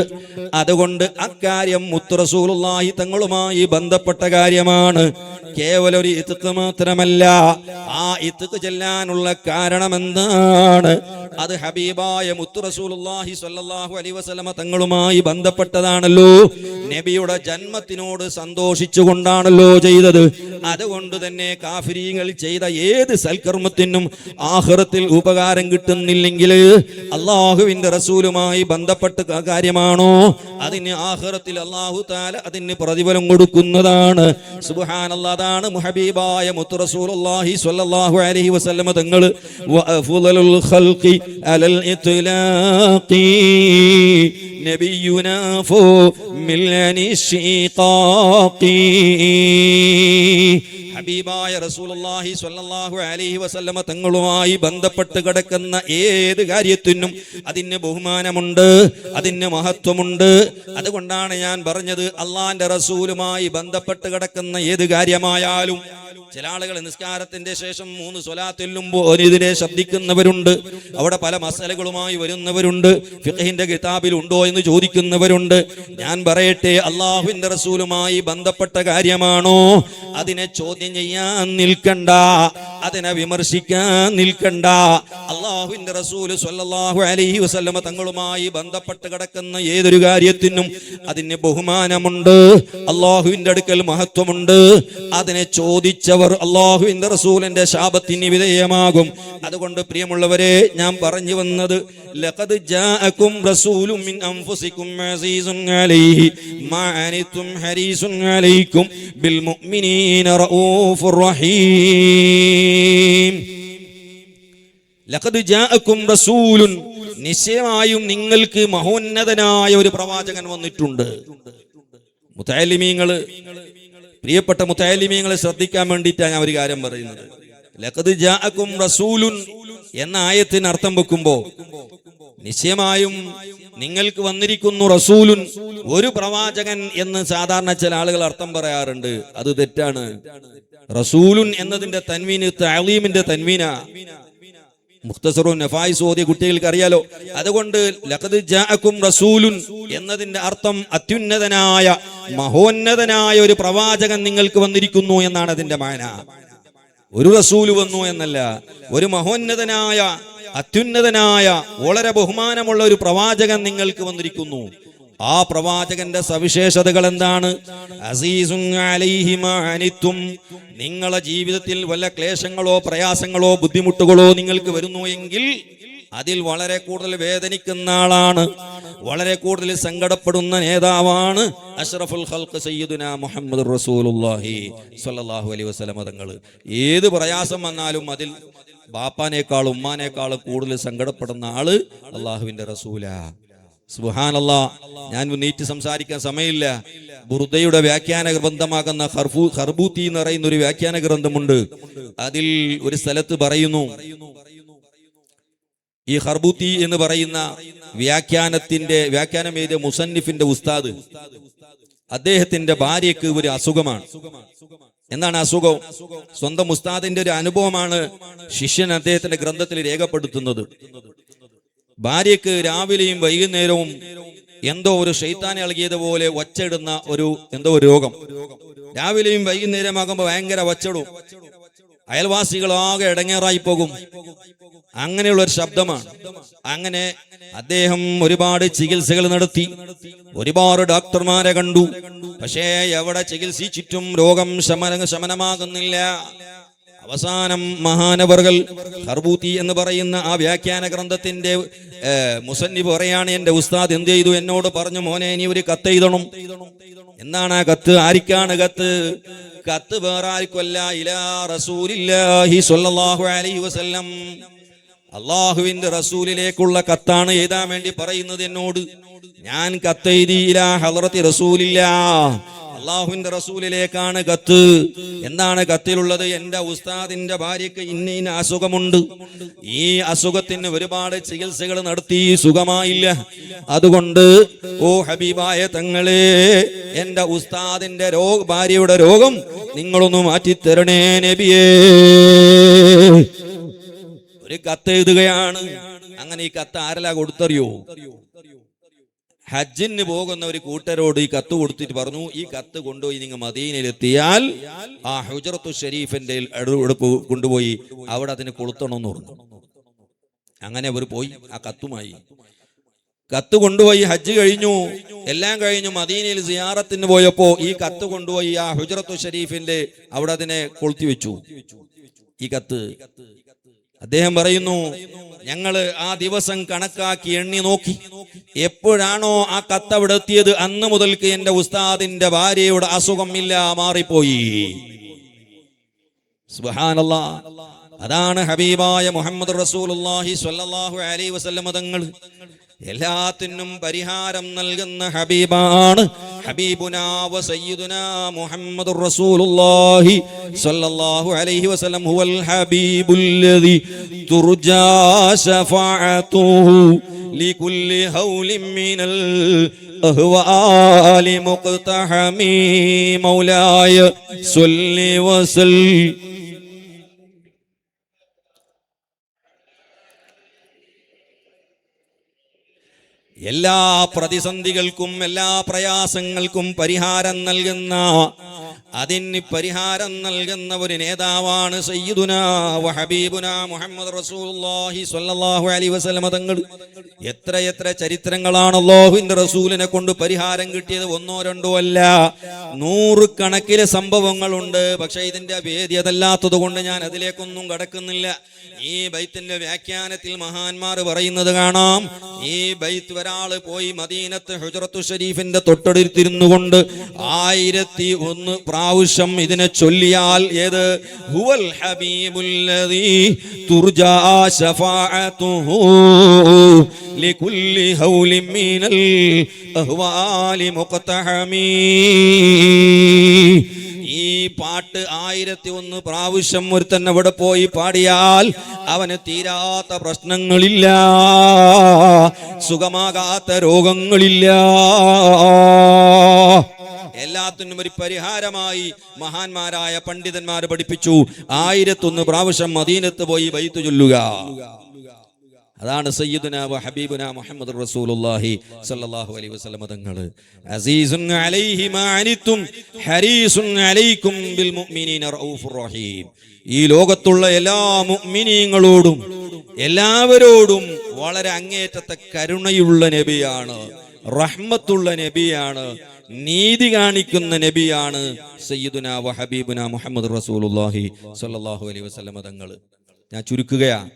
അതുകൊണ്ട് അക്കാര്യം മുത്ത് റസൂലുള്ളാഹി തങ്ങളുമായി ബന്ധപ്പെട്ട കാര്യമാണ്. കേവലം ഒരു ഇത്ഖ് മാത്രമല്ല. ആ ഇത്ഖ് ചെല്ലാനുള്ള കാരണം എന്താണ്? അത് ഹബീബായ മുത്ത് റസൂലുള്ളാഹി സ്വല്ലല്ലാഹു അലൈഹി വസല്ലമ തങ്ങളുമായി ബന്ധപ്പെട്ടതാണല്ലോ. നബിയുടെ ജന്മത്തിനോട് സന്തോഷിച്ചുകൊണ്ടാണല്ലോ ചെയ്തത്. അതുകൊണ്ട് തന്നെ കാഫിരീങ്ങൾ ചെയ്ത ഏത് സൽക്കർമ്മത്തിനും ആഖിറത്തിൽ ഉപകാരം കിട്ടുന്നില്ലെങ്കിൽ അള്ളാഹുവിന്റെ റസൂലുമായി ബന്ധപ്പെട്ട കാര്യമാണോ അതിന് ആഖിറത്തിൽ അല്ലാഹു തആല അതിന് പ്രതിഫലം കൊടുക്കുന്നതാണ്. സുബ്ഹാനല്ലാഹ്. അതാണ് മുഹബീബായ മുത്ത് റസൂലുള്ളാഹി സ്വല്ലല്ലാഹു അലൈഹി വസല്ലമ തങ്ങൾ വഅഫ്ളലുൽ ഖൽഖി അലൽ ഇത്ലാഖി നബിയുനാ ഫു മില്ലനി ശീഖാഖി. ഹബീബായ റസൂലുള്ളാഹി സ്വല്ലല്ലാഹു അലൈഹി വസല്ലമ തങ്ങളുമായി ബന്ധപ്പെട്ട് കിടക്കുന്ന ഏത് കാര്യത്തിനും അതിന് ബഹുമാനമുണ്ട്, അതിന് മഹത്വമുണ്ട്. അതുകൊണ്ടാണ് ഞാൻ പറഞ്ഞത് അള്ളാന്റെ റസൂലുമായി ബന്ധപ്പെട്ട് കിടക്കുന്ന ഏത് കാര്യമായാലും. ചില ആളുകൾ നിസ്കാരത്തിന്റെ ശേഷം 3 സ്വലാത്ത് ചൊല്ലുമ്പോൾ ഇതിനെ ശബ്ദിക്കുന്നവരുണ്ട്, അവിടെ പല മസലകളുമായി വരുന്നവരുണ്ട്, ഫിഖ്ഹിന്റെ കിതാബിൽ ഉണ്ടോ എന്ന് ചോദിക്കുന്നവരുണ്ട്. ഞാൻ പറയട്ടെ, അള്ളാഹുവിന്റെ റസൂലുമായി ബന്ധപ്പെട്ട കാര്യമാണോ അതിനെ ചോദ്യം ചെയ്യാൻ നിൽക്കണ്ട, അതിനെ വിമർശിക്കാൻ നിൽക്കണ്ട. അള്ളാഹുവിന്റെ റസൂല് സ്വല്ലല്ലാഹു അലൈഹി വസല്ലമ തങ്ങളുമായി ബന്ധപ്പെട്ട് കിടക്കുന്ന ഏതൊരു കാര്യത്തിനും അതിന് ബഹുമാനമുണ്ട്, അള്ളാഹുവിന്റെ അടുക്കൽ മഹത്വമുണ്ട്. അതിനെ ചോദിച്ചവർ അള്ളാഹുവിന്റെ റസൂലിന്റെ ശാപത്തിന് വിധേയമാകും. അതുകൊണ്ട് പ്രിയമുള്ളവരെ, ഞാൻ പറഞ്ഞു വന്നത് ലഖദ് ജാഅകും റസൂലും മിൻ അൻഫുസികും അസീസുൻ അലൈഹി മാ അനിതും ഹരീസുൻ അലൈക്കും ബിൽ മുഅ്മിനീന റഊഫുർ റഹീം. ലഖദ് ജാഅകും റസൂലുൻ, നിശ്ചയമായും നിങ്ങൾക്ക് മഹോന്നതനായ ഒരു പ്രവാചകൻ വന്നിട്ടുണ്ട്. മുതഅല്ലിമീങ്ങള്, പ്രിയപ്പെട്ട മുതഅല്ലിമീങ്ങളെ ശ്രദ്ധിക്കാൻ വേണ്ടിയിട്ടാണ് ഞാൻ ഒരു കാര്യം പറയുന്നത്. ലഖദ് ജാഅകും റസൂലുൻ എന്ന ആയത്തിന് അർത്ഥം വെക്കുമ്പോ നിശ്ചയമായും നിങ്ങൾക്ക് വന്നിരിക്കുന്നു റസൂലുൻ, ഒരു പ്രവാചകൻ എന്ന് സാധാരണ ചില ആളുകൾ അർത്ഥം പറയാറുണ്ട്. അത് തെറ്റാണ്. റസൂലുൻ എന്നതിന്റെ തൻവീന് തഅലീമിന്റെ തൻവീന. മുഖ്തസറുൻ നഫായിസ് ഓതിയ കുട്ടികൾക്ക് അറിയാലോ. അതുകൊണ്ട് ലഖദ് ജാഅകും റസൂലുൻ എന്നതിന്റെ അർത്ഥം അത്യുന്നതനായ മഹോന്നതനായ ഒരു പ്രവാചകൻ നിങ്ങൾക്ക് വന്നിരിക്കുന്നു എന്നാണ് അതിന്റെ മാന. ഒരു റസൂല് വന്നു എന്നല്ല, ഒരു മഹോന്നതനായ അത്യുന്നതനായ വളരെ ബഹുമാനമുള്ള ഒരു പ്രവാചകൻ നിങ്ങൾക്ക് വന്നിരിക്കുന്നു. ആ പ്രവാചകന്റെ സവിശേഷതകൾ എന്താണ്? അസീസുൻ അലൈഹി മാ അനിതും, നിങ്ങളുടെ ജീവിതത്തിൽ വല്ല ക്ലേശങ്ങളോ പ്രയാസങ്ങളോ ബുദ്ധിമുട്ടുകളോ നിങ്ങൾക്ക് വരുന്നു എങ്കിൽ അതിൽ വളരെ കൂടുതൽ വേദനിക്കുന്ന ആളാണ്, വളരെ കൂടുതൽ സങ്കടപ്പെടുന്ന നേതാവാണ് അഷ്റഫുൽ ഖൽഖ് സയ്യിദുനാ മുഹമ്മദുർ റസൂലുള്ളാഹി സ്വല്ലല്ലാഹു അലൈഹി വസല്ലം തങ്ങൾ. ഏത് പ്രയാസം വന്നാലും അതിൽ ബാപ്പാനേക്കാളും ഉമ്മാനേക്കാളും കൂടുതൽ സങ്കടപ്പെടുന്ന ആള് അള്ളാഹുവിന്റെ റസൂലാ. സുബ്ഹാനല്ലാഹ്. ഞാൻ നീട്ടി സംസാരിക്കാൻ സമയമില്ല. ബുർദയുടെ വ്യാഖ്യാന ഗ്രന്ഥമാകുന്ന ഖർബൂത്തി എന്ന് പറയുന്ന ഒരു വ്യാഖ്യാന ഗ്രന്ഥമുണ്ട്. അതിൽ ഒരു സ്ഥലത്ത് പറയുന്നു, ഈ ഖർബൂത്തി എന്ന് പറയുന്ന വ്യാഖ്യാനം എഴുതിയ മുസന്നിഫിന്റെ ഉസ്താദ്, അദ്ദേഹത്തിന്റെ ഭാര്യയ്ക്ക് ഒരു അസുഖമാണ്. എന്താണ് അസുഖം? സ്വന്തം ഉസ്താദിന്റെ ഒരു അനുഭവമാണ് ശിഷ്യൻ അദ്ദേഹത്തിന്റെ ഗ്രന്ഥത്തിൽ രേഖപ്പെടുത്തുന്നത്. ഭാര്യയ്ക്ക് രാവിലെയും വൈകുന്നേരവും എന്തോ ഒരു ശൈത്താനെ ഇളകിയതുപോലെ ഒച്ചയിടുന്ന ഒരു രോഗം. രാവിലെയും വൈകുന്നേരമാകുമ്പോൾ ഭയങ്കര ഒച്ചയിടും. അയൽവാസികളാകെ ഇടങ്ങേറായി പോകും. അങ്ങനെയുള്ള ഒരു ശബ്ദമാണ്. അങ്ങനെ അദ്ദേഹം ഒരുപാട് ചികിത്സകൾ നടത്തി, ഒരുപാട് ഡോക്ടർമാരെ കണ്ടു. പക്ഷേ എവിടെ ചികിത്സിച്ചിട്ടും രോഗം ശമനമാകുന്നില്ല. അവസാനം മഹാനവറുകൾ ഖർബൂത്തി എന്ന് പറയുന്ന ആ വ്യാഖ്യാന ഗ്രന്ഥത്തിന്റെ മുസന്നിഫ് പറയാണ്, എന്റെ ഉസ്താദ് എന്ത് ചെയ്തു? എന്നോട് പറഞ്ഞു, മോനെ ഇനി ഒരു കത്ത് എഴുതണം. എന്താണ് ആ കത്ത്? ആരിക്കാണ് കത്ത്? കത്ത് വേറെ ആർക്കുമല്ല, ഇലാ റസൂലില്ലാഹി സ്വല്ലല്ലാഹു അലൈഹി വസല്ലം, അള്ളാഹുവിന്റെ റസൂലിലേക്കുള്ള കത്താണ് എഴുതാൻ വേണ്ടി പറയുന്നത് എന്നോട്. ഞാൻ കത്തെഴുതി ഇലാ ഹളറത്തി റസൂലില്ലാഹ്, അള്ളാഹുവിന്റെ റസൂലിലേക്കാണ് കത്ത്. എന്താണ് കത്തിലുള്ളത്? എന്റെ ഉസ്താദിന്റെ ഭാര്യയ്ക്ക് ഇന്ന അസുഖമുണ്ട്, ഈ അസുഖത്തിന് ഒരുപാട് ചികിത്സകൾ നടത്തി, സുഖമായില്ല. അതുകൊണ്ട് ഓ ഹബീബായ തങ്ങളെ, എന്റെ ഉസ്താദിന്റെ ഭാര്യയുടെ രോഗം നിങ്ങളൊന്ന് മാറ്റിത്തരണേ നബിയേ. ഒരു കത്ത് എഴുതുകയാണ്. അങ്ങനെ ഈ കത്ത് ആരെല്ലാ കൊടുത്തറിയോ? ഹജ്ജിന് പോകുന്ന ഒരു കൂട്ടരോട് ഈ കത്ത് കൊടുത്തിട്ട് പറഞ്ഞു, ഈ കത്ത് കൊണ്ടുപോയി നിങ്ങൾ മദീനയിലെത്തിയാൽ ആ ഹുജറത്തു ഷരീഫിന്റെ കൊണ്ടുപോയി അവിടെ അതിന് കൊളുത്തണമെന്ന് പറഞ്ഞു. അങ്ങനെ അവർ പോയി ആ കത്തുമായി. കത്ത് കൊണ്ടുപോയി ഹജ്ജ് കഴിഞ്ഞു, എല്ലാം കഴിഞ്ഞു മദീനയിൽ സിയാറത്തിന് പോയപ്പോ ഈ കത്ത് കൊണ്ടുപോയി ആ ഹുജ്റത്തു ഷരീഫിന്റെ അവിടെ അതിനെ കൊളുത്തി വെച്ചു. ഈ കത്ത് അദ്ദേഹം പറയുന്നു, ഞങ്ങള് ആ ദിവസം കണക്കാക്കി എണ്ണി നോക്കി, എപ്പോഴാണോ ആ കത്ത് അവിടെ എത്തിയത് അന്ന് മുതൽക്ക് എന്റെ ഉസ്താദിന്റെ ഭാര്യയുടെ അസുഖം ഇല്ല, മാറിപ്പോയി. സുബ്ഹാനല്ലാഹ്. അതാണ് ഹബീബായ മുഹമ്മദ് റസൂലുള്ളാഹി സ്വല്ലല്ലാഹു അലൈഹി വസല്ലം തങ്ങൾ എല്ലാത്തിനും പരിഹാരം നൽകുന്ന ഹബീബാണ്. ഹബീബുനാ വ സയ്യിദുനാ മുഹമ്മദുർ റസൂലുള്ളാഹി സ്വല്ലല്ലാഹു അലൈഹി വസല്ലം ഹുവൽ ഹബീബുല്ലദി തുർജാ ശഫാഅതുഹു ലികുല്ലി ഹൗലിൻ മിനൽ അഹ്വാലി മുഖ്തഹമി മൗലായ സ്വല്ലി വസല്ലി. എല്ലാ പ്രതിസന്ധികൾക്കും എല്ലാ പ്രയാസങ്ങൾക്കും പരിഹാരം നൽകുന്ന, അതിന് പരിഹാരം നൽകുന്ന ഒരു നേതാവാണ് സയ്യിദുനാ വ ഹബീബുനാ മുഹമ്മദ് റസൂലുള്ളാഹി സ്വല്ലല്ലാഹു അലൈഹി വസല്ലം തങ്ങൾ. എത്ര ചരിത്രങ്ങളാണ് അല്ലാഹുവിന്റെ റസൂലിനെ കൊണ്ട് പരിഹാരം കിട്ടിയത്. ഒന്നോ രണ്ടോ അല്ല, 100 കണക്കിലെ സംഭവങ്ങളുണ്ട്. പക്ഷെ ഇതിന്റെ വേദി അതല്ലാത്തത് കൊണ്ട് ഞാൻ അതിലേക്കൊന്നും കടക്കുന്നില്ല. ഈ ബൈത്തിന്റെ വ്യാഖ്യാനത്തിൽ മഹാന്മാർ പറയുന്നത് കാണാം. ഈ ബൈത്ത് ഒരാള് പോയി മദീനത്ത് ഹുജ്റത്തു ഷരീഫിന്റെ തൊട്ടടുത്തിരുന്നു കൊണ്ട് 1001 പ്രാവശ്യം ഇതിനെ ചൊല്ലിയാൽ, ഏത് ഹുവൽ ഹബീബുല്ലദീ തുർജാ ശഫാഅതുഹു ലികുല്ലി ഹൗലിൻ മിനൽ അഹ്വാലി മുഖ്തഹമി. ഈ പാട്ട് 1001 പ്രാവശ്യം ഒരുത്തൻ അവിടെ പോയി പാടിയാൽ അവന് തീരാത്ത പ്രശ്നങ്ങളില്ല, സുഖമാകാത്ത രോഗങ്ങളില്ല. എല്ലാത്തിനും ഒരു പരിഹാരമായി മഹാന്മാരായ പണ്ഡിതന്മാർ പഠിപ്പിച്ചു. 1001 പ്രാവശ്യം മദീനത്ത് പോയി ബൈത്ത് ചൊല്ലുക. അതാണ് സയ്യിദുനാ വ ഹബീബുനാ മുഹമ്മദ് റസൂലുള്ളാഹി സ്വല്ലല്ലാഹു അലൈഹി വസല്ലം തങ്ങൾ. അസീസുൻ അലൈഹി മാ അനിതും ഹരീസുൻ അലൈക്കും ബിൽ മുഅ്മിനീന റഊഫുർ റഹീം. ഈ ലോകത്തുള്ള എല്ലാ മുഅ്മിനീങ്ങളോടും എല്ലാവരോടും വളരെ അങ്ങേയറ്റത്തെ കരുണയുള്ള നബിയാണ്, റഹ്മത്തുള്ള നബിയാണ്, നീതി കാണിക്കുന്ന നബിയാണ് സയ്യിദുനാ വ ഹബീബുനാ മുഹമ്മദ് റസൂലുള്ളാഹി സ്വല്ലല്ലാഹു അലൈഹി വസല്ലം തങ്ങൾ. ഞാൻ ചുരുക്കുകയാണ്.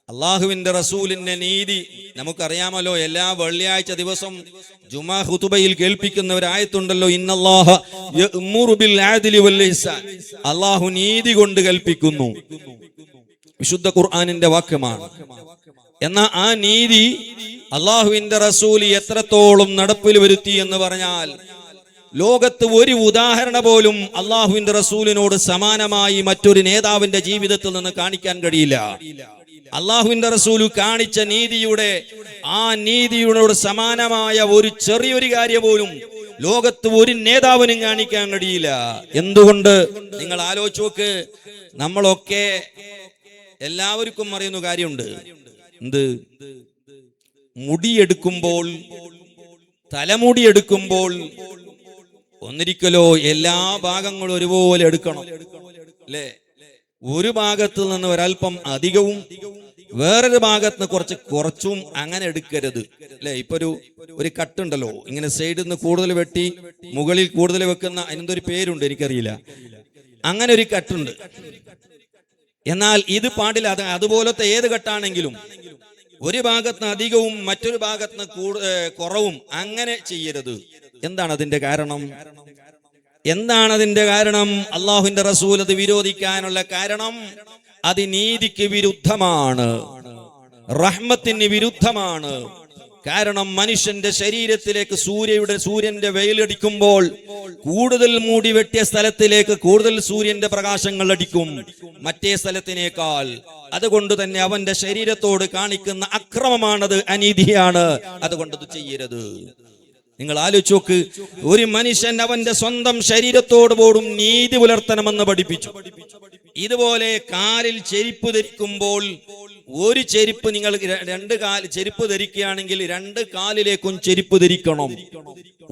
അള്ളാഹുവിന്റെ റസൂലിന്റെ നീതി നമുക്കറിയാമല്ലോ. എല്ലാ വെള്ളിയാഴ്ച ദിവസം ജുമാ ഖുതുബയിൽ കേൾപ്പിക്കുന്ന ഒരു ആയത്തുണ്ടല്ലോ, ഇന്നല്ലാഹ യഅ്മുറു ബിൽ അദ്ലി വൽ ഇഹ്സാൻ. അള്ളാഹു നീതി കൊണ്ട് കൽപ്പിക്കുന്നു. വിശുദ്ധ ഖുർആനിന്റെ വാക്യമാണ്. എന്നാൽ ആ നീതി അള്ളാഹുവിന്റെ റസൂൽ എത്രത്തോളം നടപ്പിൽ വരുത്തി എന്ന് പറഞ്ഞാൽ, ലോകത്ത് ഒരു ഉദാഹരണം പോലും അള്ളാഹുവിന്റെ റസൂലിനോട് സമാനമായി മറ്റൊരു നേതാവിന്റെ ജീവിതത്തിൽ നിന്ന് കാണിക്കാൻ കഴിയില്ല. അള്ളാഹുവിന്റെ റസൂല് കാണിച്ച നീതിയുടെ ആ നീതിയോട് സമാനമായ ഒരു ചെറിയൊരു കാര്യം പോലും ലോകത്ത് ഒരു നേതാവിനും കാണിക്കാൻ കഴിയില്ല. എന്തുകൊണ്ട്? നിങ്ങൾ ആലോചിച്ച് നോക്ക്. നമ്മളൊക്കെ എല്ലാവർക്കും അറിയുന്ന കാര്യമുണ്ട്. എന്ത്? മുടിയെടുക്കുമ്പോൾ, തലമുടിയെടുക്കുമ്പോൾ ഒന്നിരിക്കലോ എല്ലാ ഭാഗങ്ങളും ഒരുപോലെ എടുക്കണം, അല്ലേ? ഒരു ഭാഗത്ത് നിന്ന് ഒരൽപ്പം അധികവും വേറൊരു ഭാഗത്ത് നിന്ന് കുറച്ചും അങ്ങനെ എടുക്കരുത്, അല്ലെ? ഇപ്പൊ ഒരു കട്ടുണ്ടല്ലോ, ഇങ്ങനെ സൈഡിൽ നിന്ന് കൂടുതൽ വെട്ടി മുകളിൽ കൂടുതൽ വെക്കുന്ന, അതിനെന്തൊരു പേരുണ്ട്, എനിക്കറിയില്ല. അങ്ങനെ ഒരു കട്ടുണ്ട്. എന്നാൽ ഇത് പാടില്ല. അതുപോലത്തെ ഏത് കട്ടാണെങ്കിലും ഒരു ഭാഗത്ത് അധികവും മറ്റൊരു ഭാഗത്ത് കുറവും അങ്ങനെ ചെയ്യരുത്. എന്താണ് അതിന്റെ കാരണം? അള്ളാഹുവിന്റെ റസൂൽ അത് വിരോധിക്കാനുള്ള കാരണം, അത് നീതിക്ക് വിരുദ്ധമാണ്, റഹ്മത്തിന് വിരുദ്ധമാണ്. കാരണം മനുഷ്യന്റെ ശരീരത്തിലേക്ക് സൂര്യന്റെ വെയിലടിക്കുമ്പോൾ കൂടുതൽ മൂടി വെട്ടിയ സ്ഥലത്തിലേക്ക് കൂടുതൽ സൂര്യന്റെ പ്രകാശങ്ങൾ അടിക്കും മറ്റേ സ്ഥലത്തിനേക്കാൾ. അതുകൊണ്ട് തന്നെ അവന്റെ ശരീരത്തോട് കാണിക്കുന്ന അക്രമമാണത്, അനീതിയാണ്. അതുകൊണ്ടത് ചെയ്യരുത്. നിങ്ങൾ ആലോചിച്ച് നോക്ക്. ഒരു മനുഷ്യൻ അവന്റെ സ്വന്തം ശരീരത്തോട് പോലും നീതി പുലർത്തണമെന്ന് പഠിപ്പിച്ചു. ഇതുപോലെ കാലിൽ ചെരുപ്പ് ധരിക്കുമ്പോൾ ഒരു ചെരുപ്പ്, നിങ്ങൾ രണ്ട് ചെരുപ്പ് ധരിക്കുകയാണെങ്കിൽ 2 കാലിലേക്കും ചെരുപ്പ് ധരിക്കണം.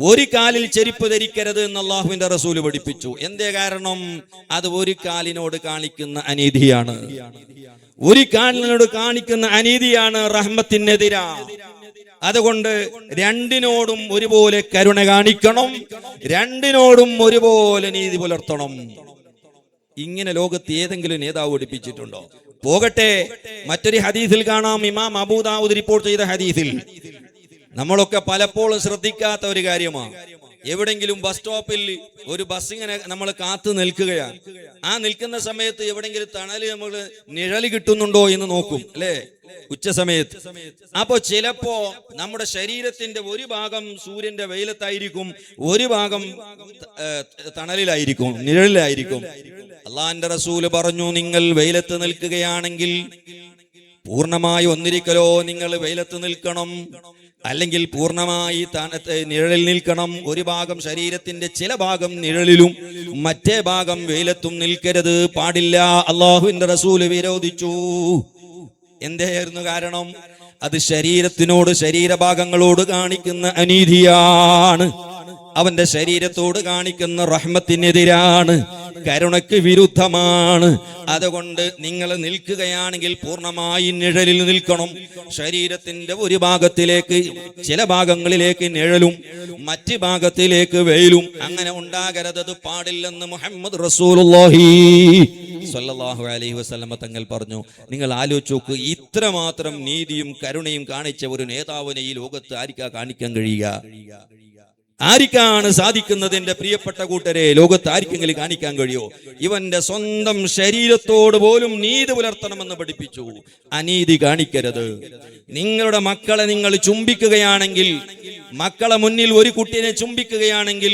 ഒരു കാലിൽ ചെരുപ്പ് ധരിക്കരുത് എന്ന് അള്ളാഹുവിന്റെ റസൂല് പഠിപ്പിച്ചു. എന്തേ കാരണം? അത് ഒരു കാലിനോട് കാണിക്കുന്ന അനീതിയാണ്. ഒരു കാലിനോട് കാണിക്കുന്ന അനീതിയാണ്, റഹ്മത്തിനെതിരാ. അതുകൊണ്ട് രണ്ടിനോടും ഒരുപോലെ കരുണ കാണിക്കണം, രണ്ടിനോടും ഒരുപോലെ നീതി പുലർത്തണം. ഇങ്ങനെ ലോകത്ത് ഏതെങ്കിലും നേതാവ് പഠിപ്പിച്ചിട്ടുണ്ടോ? പോകട്ടെ, മറ്റൊരു ഹദീസിൽ കാണാം, ഇമാം അബൂ ദാവൂദ് റിപ്പോർട്ട് ചെയ്ത ഹദീസിൽ, നമ്മളൊക്കെ പലപ്പോഴും ശ്രദ്ധിക്കാത്ത ഒരു കാര്യമാണ്. എവിടെങ്കിലും ബസ് സ്റ്റോപ്പിൽ ഒരു ബസ് ഇങ്ങനെ നമ്മൾ കാത്തു നിൽക്കുകയാണ്. ആ നിൽക്കുന്ന സമയത്ത് എവിടെങ്കിലും തണല് നമ്മൾ നിഴല് കിട്ടുന്നുണ്ടോ എന്ന് നോക്കും, അല്ലേ, ഉച്ച സമയത്ത്. അപ്പോ ചിലപ്പോ നമ്മുടെ ശരീരത്തിന്റെ ഒരു ഭാഗം സൂര്യന്റെ വെയിലത്തായിരിക്കും, ഒരു ഭാഗം തണലിലായിരിക്കും, നിഴലിലായിരിക്കും. അള്ളാന്റെ റസൂല് പറഞ്ഞു, നിങ്ങൾ വെയിലത്ത് നിൽക്കുകയാണെങ്കിൽ പൂർണ്ണമായി ഒന്നിരിക്കലോ നിങ്ങൾ വെയിലത്ത് നിൽക്കണം, അല്ലെങ്കിൽ പൂർണ്ണമായി നിഴലിൽ നിൽക്കണം. ഒരു ഭാഗം ശരീരത്തിന്റെ ചില ഭാഗം നിഴലിലും മറ്റേ ഭാഗം വെയിലത്തും നിൽക്കരുത്, പാടില്ല. അള്ളാഹുവിന്റെ റസൂല് വിരോധിച്ചു. എന്തായിരുന്നു കാരണം? അത് ശരീരത്തിനോട്, ശരീരഭാഗങ്ങളോട് കാണിക്കുന്ന അനീതിയാണ്, അവന്റെ ശരീരത്തോട് കാണിക്കുന്ന റഹ്മത്തിനെതിരാണ്, കരുണയ്ക്ക് വിരുദ്ധമാണ്. അതുകൊണ്ട് നിങ്ങൾ നിൽക്കുകയാണെങ്കിൽ പൂർണ്ണമായി നിഴലിൽ നിൽക്കണം. ശരീരത്തിന്റെ ഒരു ഭാഗത്തിലേക്ക്, ചില ഭാഗങ്ങളിലേക്ക് നിഴലും മറ്റു ഭാഗത്തിലേക്ക് വെയിലും, അങ്ങനെ ഉണ്ടാകരുത്, പാടില്ലെന്ന് മുഹമ്മദ് റസൂലുള്ളാഹി സ്വല്ലല്ലാഹു അലൈഹി വസല്ലമ തങ്ങൾ പറഞ്ഞു. നിങ്ങൾ ആലോചിച്ച് നോക്ക്, ഇത്രമാത്രം നീതിയും കരുണയും കാണിച്ച ഒരു നേതാവിനെ ഈ ലോകത്ത് ആർക്കാ കാണിക്കാൻ കഴിയുക? ആർക്കാണ് സാധിക്കുന്നത്? എന്റെ പ്രിയപ്പെട്ട കൂട്ടരെ, ലോകത്ത് ആർക്കെങ്കിലും കാണിക്കാൻ കഴിയോ? ഇവന്റെ സ്വന്തം ശരീരത്തോട് പോലും നീതി പുലർത്തണമെന്ന് പഠിപ്പിച്ചു. അനീതി കാണിക്കരുത്. നിങ്ങളുടെ മക്കളെ നിങ്ങൾ ചുംബിക്കുകയാണെങ്കിൽ, മക്കളെ മുന്നിൽ ഒരു കുട്ടിയെ ചുംബിക്കുകയാണെങ്കിൽ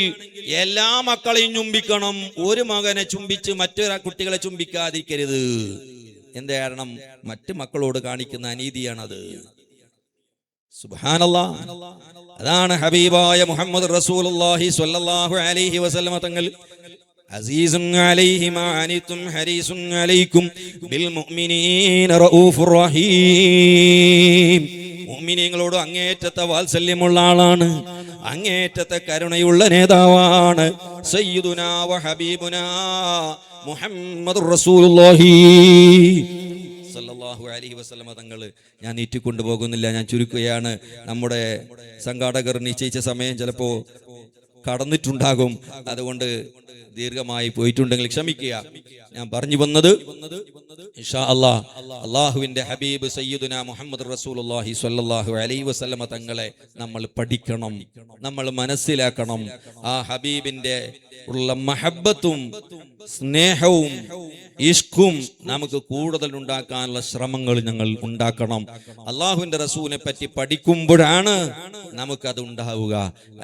എല്ലാ മക്കളെയും ചുംബിക്കണം. ഒരു മകനെ ചുംബിച്ച് മറ്റൊരു കുട്ടികളെ ചുംബിക്കാതിരിക്കരുത്. എന്താ കാരണം? മറ്റു മക്കളോട് കാണിക്കുന്ന അനീതിയാണത്. സുബ്ഹാനല്ലാഹ്. അതാണ് ഹബീബായ മുഹമ്മദ് റസൂലുള്ളാഹി സ്വല്ലല്ലാഹു അലൈഹി വസല്ലമ തങ്ങൾ, അസീസുൻ അലൈഹി മാ അനിതും ഹരീസുൻ അലൈക്കും ബിൽ മുഅ്മിനീന റഊഫുർ റഹീം. മുഅ്മിനീങ്ങളോട് അങ്ങേറ്റത്തെ വാത്സല്യമുള്ള ആളാണ്, അങ്ങേറ്റത്തെ കരുണയുള്ള നേതാവാണ്. സയ്യിദുനാ വ ഹബീബുനാ മുഹമ്മദുർ റസൂലുള്ളാഹി സല്ലല്ലാഹു അലൈഹി വസല്ലമ തങ്ങൾ. ഞാൻ നീട്ടിക്കൊണ്ടുപോകുന്നില്ല, ഞാൻ ചുരുക്കുകയാണ്. നമ്മുടെ സംഘാടകർ നിശ്ചയിച്ച സമയം ചിലപ്പോ കടന്നിട്ടുണ്ടാകും, അതുകൊണ്ട് ദീർഘമായി പോയിട്ടുണ്ടെങ്കിൽ ക്ഷമിക്കുക. ഞാൻ പറഞ്ഞു വന്നത്, ഇൻഷാ അല്ലാഹ്, അല്ലാഹുവിന്റെ ഹബീബ് സയ്യിദുനാ മുഹമ്മദ് റസൂലുള്ളാഹി സ്വല്ലല്ലാഹു അലൈഹി വസല്ലമ തങ്ങളെ നമ്മൾ പഠിക്കണം, നമ്മൾ മനസ്സിലാക്കണം. ആ ഹബീബിന്റെ ഉള്ള മഹബ്ബത്തും സ്നേഹവും ഇഷ്കും നമുക്ക് കൂടുതൽ ഉണ്ടാക്കാനുള്ള ശ്രമങ്ങൾ ഞങ്ങൾ ഉണ്ടാക്കണം. അള്ളാഹുവിന്റെ റസൂലിനെ പറ്റി പഠിക്കുമ്പോഴാണ് നമുക്കത് ഉണ്ടാവുക.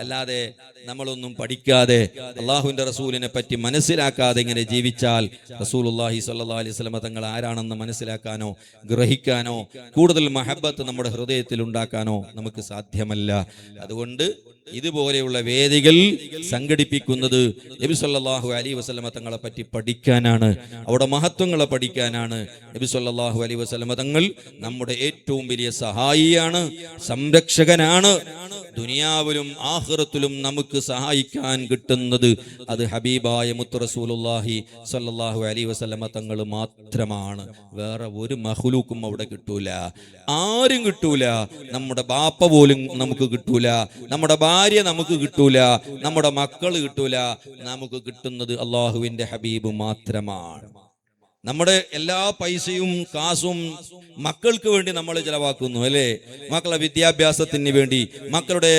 അല്ലാതെ നമ്മളൊന്നും പഠിക്കാതെ അള്ളാഹുവിന്റെ റസൂലിനെ പറ്റി മനസ്സിലാക്കാതെ ഇങ്ങനെ ജീവിച്ചാൽ റസൂലുള്ളാഹി സ്വല്ലല്ലാഹു അലൈഹി വസല്ലം തങ്ങൾ ആരാണെന്ന് മനസ്സിലാക്കാനോ ഗ്രഹിക്കാനോ കൂടുതൽ മഹബ്ബത്ത് നമ്മുടെ ഹൃദയത്തിൽ ഉണ്ടാക്കാനോ നമുക്ക് സാധ്യമല്ല. അതുകൊണ്ട് ഇതുപോലെയുള്ള വേദികൾ സംഘടിപ്പിക്കുന്നത് നബി സല്ലല്ലാഹു അലൈഹി വസല്ലമ തങ്ങളെ പറ്റി പഠിക്കാനാണ്, അവിടെ മഹത്വങ്ങളെ പഠിക്കാനാണ്. നബി സല്ലല്ലാഹു അലൈഹി വസല്ലമ തങ്ങൾ നമ്മുടെ ഏറ്റവും വലിയ സഹായിയാണ്, സംരക്ഷകനാണ്. ദുനിയാവിലും ആഖിറത്തിലും നമുക്ക് സഹായിക്കാൻ കിട്ടുന്നത് അത് ഹബീബായ മുത്ത് റസൂലുള്ളാഹി സ്വല്ലല്ലാഹു അലൈഹി വസല്ലമ തങ്ങൾ മാത്രമാണ്. വേറെ ഒരു മഖ്ലൂക്കും അവിടെ കിട്ടൂല, ആരും കിട്ടൂല. നമ്മുടെ ബാപ്പ പോലും നമുക്ക് കിട്ടൂല, നമ്മുടെ ഭാര്യ നമുക്ക് കിട്ടൂല, നമ്മുടെ മക്കൾ കിട്ടൂല. നമുക്ക് കിട്ടുന്നത് അള്ളാഹുവിന്റെ ഹബീബ് മാത്രമാണ്. നമ്മുടെ എല്ലാ പൈസയും കാസും മക്കൾക്ക് വേണ്ടി നമ്മൾ ചെലവാക്കുന്നു, അല്ലേ? മക്കളുടെ വിദ്യാഭ്യാസത്തിന് വേണ്ടി, മക്കളുടെ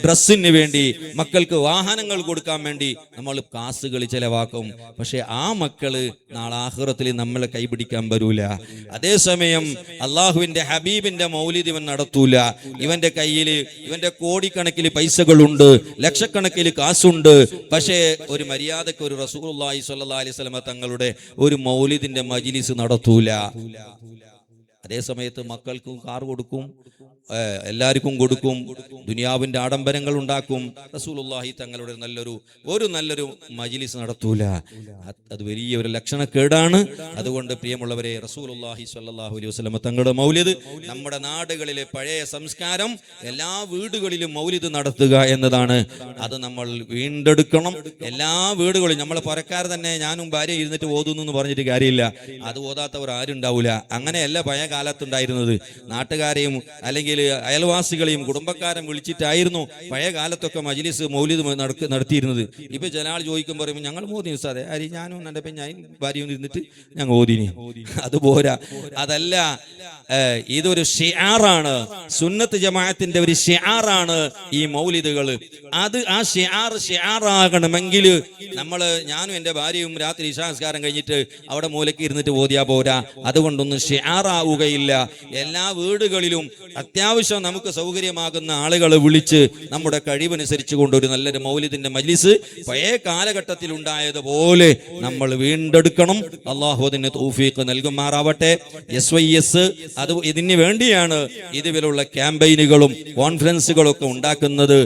ഡ്രസ്സിന് വേണ്ടി, മക്കൾക്ക് വാഹനങ്ങൾ കൊടുക്കാൻ വേണ്ടി നമ്മൾ കാസുകൾ ചെലവാക്കും. പക്ഷെ ആ മക്കള് നാളെ ആഖിറത്തിൽ നമ്മളെ കൈപിടിക്കാൻ വരൂല. അതേസമയം അള്ളാഹുവിന്റെ ഹബീബിന്റെ മൗലിദ് ഇവൻ നടത്തൂല. ഇവന്റെ കയ്യിൽ ഇവന്റെ കോടിക്കണക്കിൽ പൈസകളുണ്ട്, ലക്ഷക്കണക്കിൽ കാസുണ്ട്. പക്ഷേ ഒരു മര്യാദക്ക് ഒരു റസൂലുള്ളാഹി സ്വല്ലല്ലാഹു അലൈഹി വസല്ലം തങ്ങളുടെ ഒരു മൗലിദിന്റെ മജ്ലിസ് നടത്തൂല. അതേ സമയത്ത് മക്കൾക്കും കാർ കൊടുക്കും, എല്ലാവർക്കും കൊടുക്കും, ദുനിയാവിന്റെ ആഡംബരങ്ങൾ ഉണ്ടാക്കും. റസൂലുള്ളാഹി തങ്ങളുടെ നല്ലൊരു മജ്ലിസ് നടത്തൂല. അത് വലിയൊരു ലക്ഷണക്കേടാണ്. അതുകൊണ്ട് പ്രിയമുള്ളവരെ, റസൂലുള്ളാഹി സ്വല്ലല്ലാഹു അലൈഹി വസല്ലം തങ്ങളുടെ മൗലിദ്, നമ്മുടെ നാടുകളിലെ പഴയ സംസ്കാരം, എല്ലാ വീടുകളിലും മൗലിദ് നടത്തുക എന്നതാണ്. അത് നമ്മൾ വീണ്ടെടുക്കണം. എല്ലാ വീടുകളിലും നമ്മളെ പുരക്കാർ തന്നെ ഞാനും ഭാര്യ ഇരുന്നിട്ട് ഓതുന്നു എന്ന് പറഞ്ഞിട്ട് കാര്യമില്ല. അത് ഓതാത്തവർ ആരും ഉണ്ടാവില്ല. അങ്ങനെയല്ല പഴയ കാലത്തുണ്ടായിരുന്നത്. നാട്ടുകാരെയും അല്ലെങ്കിൽ അയൽവാസികളെയും കുടുംബക്കാരെയും വിളിച്ചിട്ടായിരുന്നു പഴയ കാലത്തൊക്കെ മജ്ലിസ് മൗലിദ് നടത്തിയിരുന്നത്. ഇപ്പൊ ചില ആൾ ചോദിക്കുമ്പോൾ പറയുമ്പോൾ ഞങ്ങൾ മോദിനി ഉസ്താദേ, അരി ഞാനും എൻ്റെ പെഞ്ഞായും ഭാര്യയും ഇരുന്നിട്ട് ഞങ്ങൾ ഓതിനി. അതുപോരാ, അതല്ല, ഇതൊരു ഷിആറാണ്, സുന്നത്ത് ജമാഅത്തിന്റെ ഒരു ഷിആറാണ് ഈ മൗലിദുകൾ. അത് ആ ഷിആറാകണമെങ്കിൽ ഞാനും എൻ്റെ ഭാര്യയും രാത്രി ഇശാ നിസ്കാരം കഴിഞ്ഞിട്ട് അവിടെ മൂലയ്ക്ക് ഇരുന്നിട്ട് ഓതിയാ പോരാ. അതുകൊണ്ടൊന്നും ഷിആറാവുകയില്ല. എല്ലാ വീടുകളിലും അത്യാവശ്യം നമുക്ക് സൗകര്യമാകുന്ന ആളുകളെ വിളിച്ച് നമ്മുടെ കഴിവനുസരിച്ച് കൊണ്ട് ഒരു നല്ലൊരു മൗലിദിന്റെ മജ്ലിസ് പഴയ കാലഘട്ടത്തിൽ ഉണ്ടായതുപോലെ നമ്മൾ വീണ്ടെടുക്കണം. അള്ളാഹു അതിന് തൗഫീഖ് നൽകുമാറാവട്ടെ. SYS അത് ഇതിന് വേണ്ടിയാണ് ഇതുപോലുള്ള ക്യാമ്പയിനുകളും കോൺഫറൻസുകളും ഒക്കെ ഉണ്ടാക്കുന്നത്.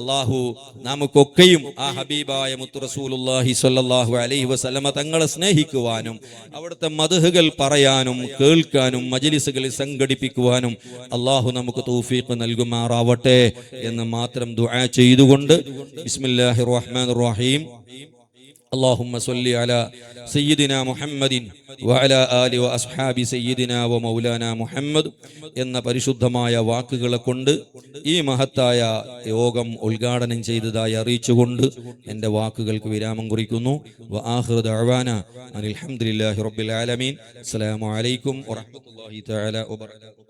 അള്ളാഹു നമുക്കൊക്കെയും ആ ഹബീബായ മുത്തു റസൂലുള്ളാഹി സ്വല്ലല്ലാഹു അലൈഹി വസല്ലമ തങ്ങളെ സ്നേഹിക്കുവാനും അവിടുത്തെ മദ്ഹുകൾ പറയാനും കേൾക്കാനും മജ്ലിസുകളിൽ സംഘടിപ്പിക്കുവാനും അള്ളാഹു നമുക്ക് തൗഫീഖ് നൽകുമാറാവട്ടെ എന്ന് മാത്രം ദുആ ചെയ്തുകൊണ്ട് ബിസ്മില്ലാഹിർ റഹ്മാനിർ റഹീം. اللهم صل على سيدنا محمد وعلى آله وأصحاب سيدنا ومولانا محمد എന്ന പരിശുദ്ധമായ വാക്കുകളെ കൊണ്ട് ഈ മഹത്തായ യോഗം ഉദ്ഘാടനം ചെയ്തതായി അറിയിച്ചുകൊണ്ട് എൻ്റെ വാക്കുകൾക്ക് വിരാമം കുറിക്കുന്നു. വആഖിറു ദഅവാനാ അൽഹംദുലില്ലാഹി റബ്ബിൽ ആലമീൻ. അസ്സലാമു അലൈക്കും വറഹ്മത്തുള്ളാഹി തആല വബറകാതുഹു.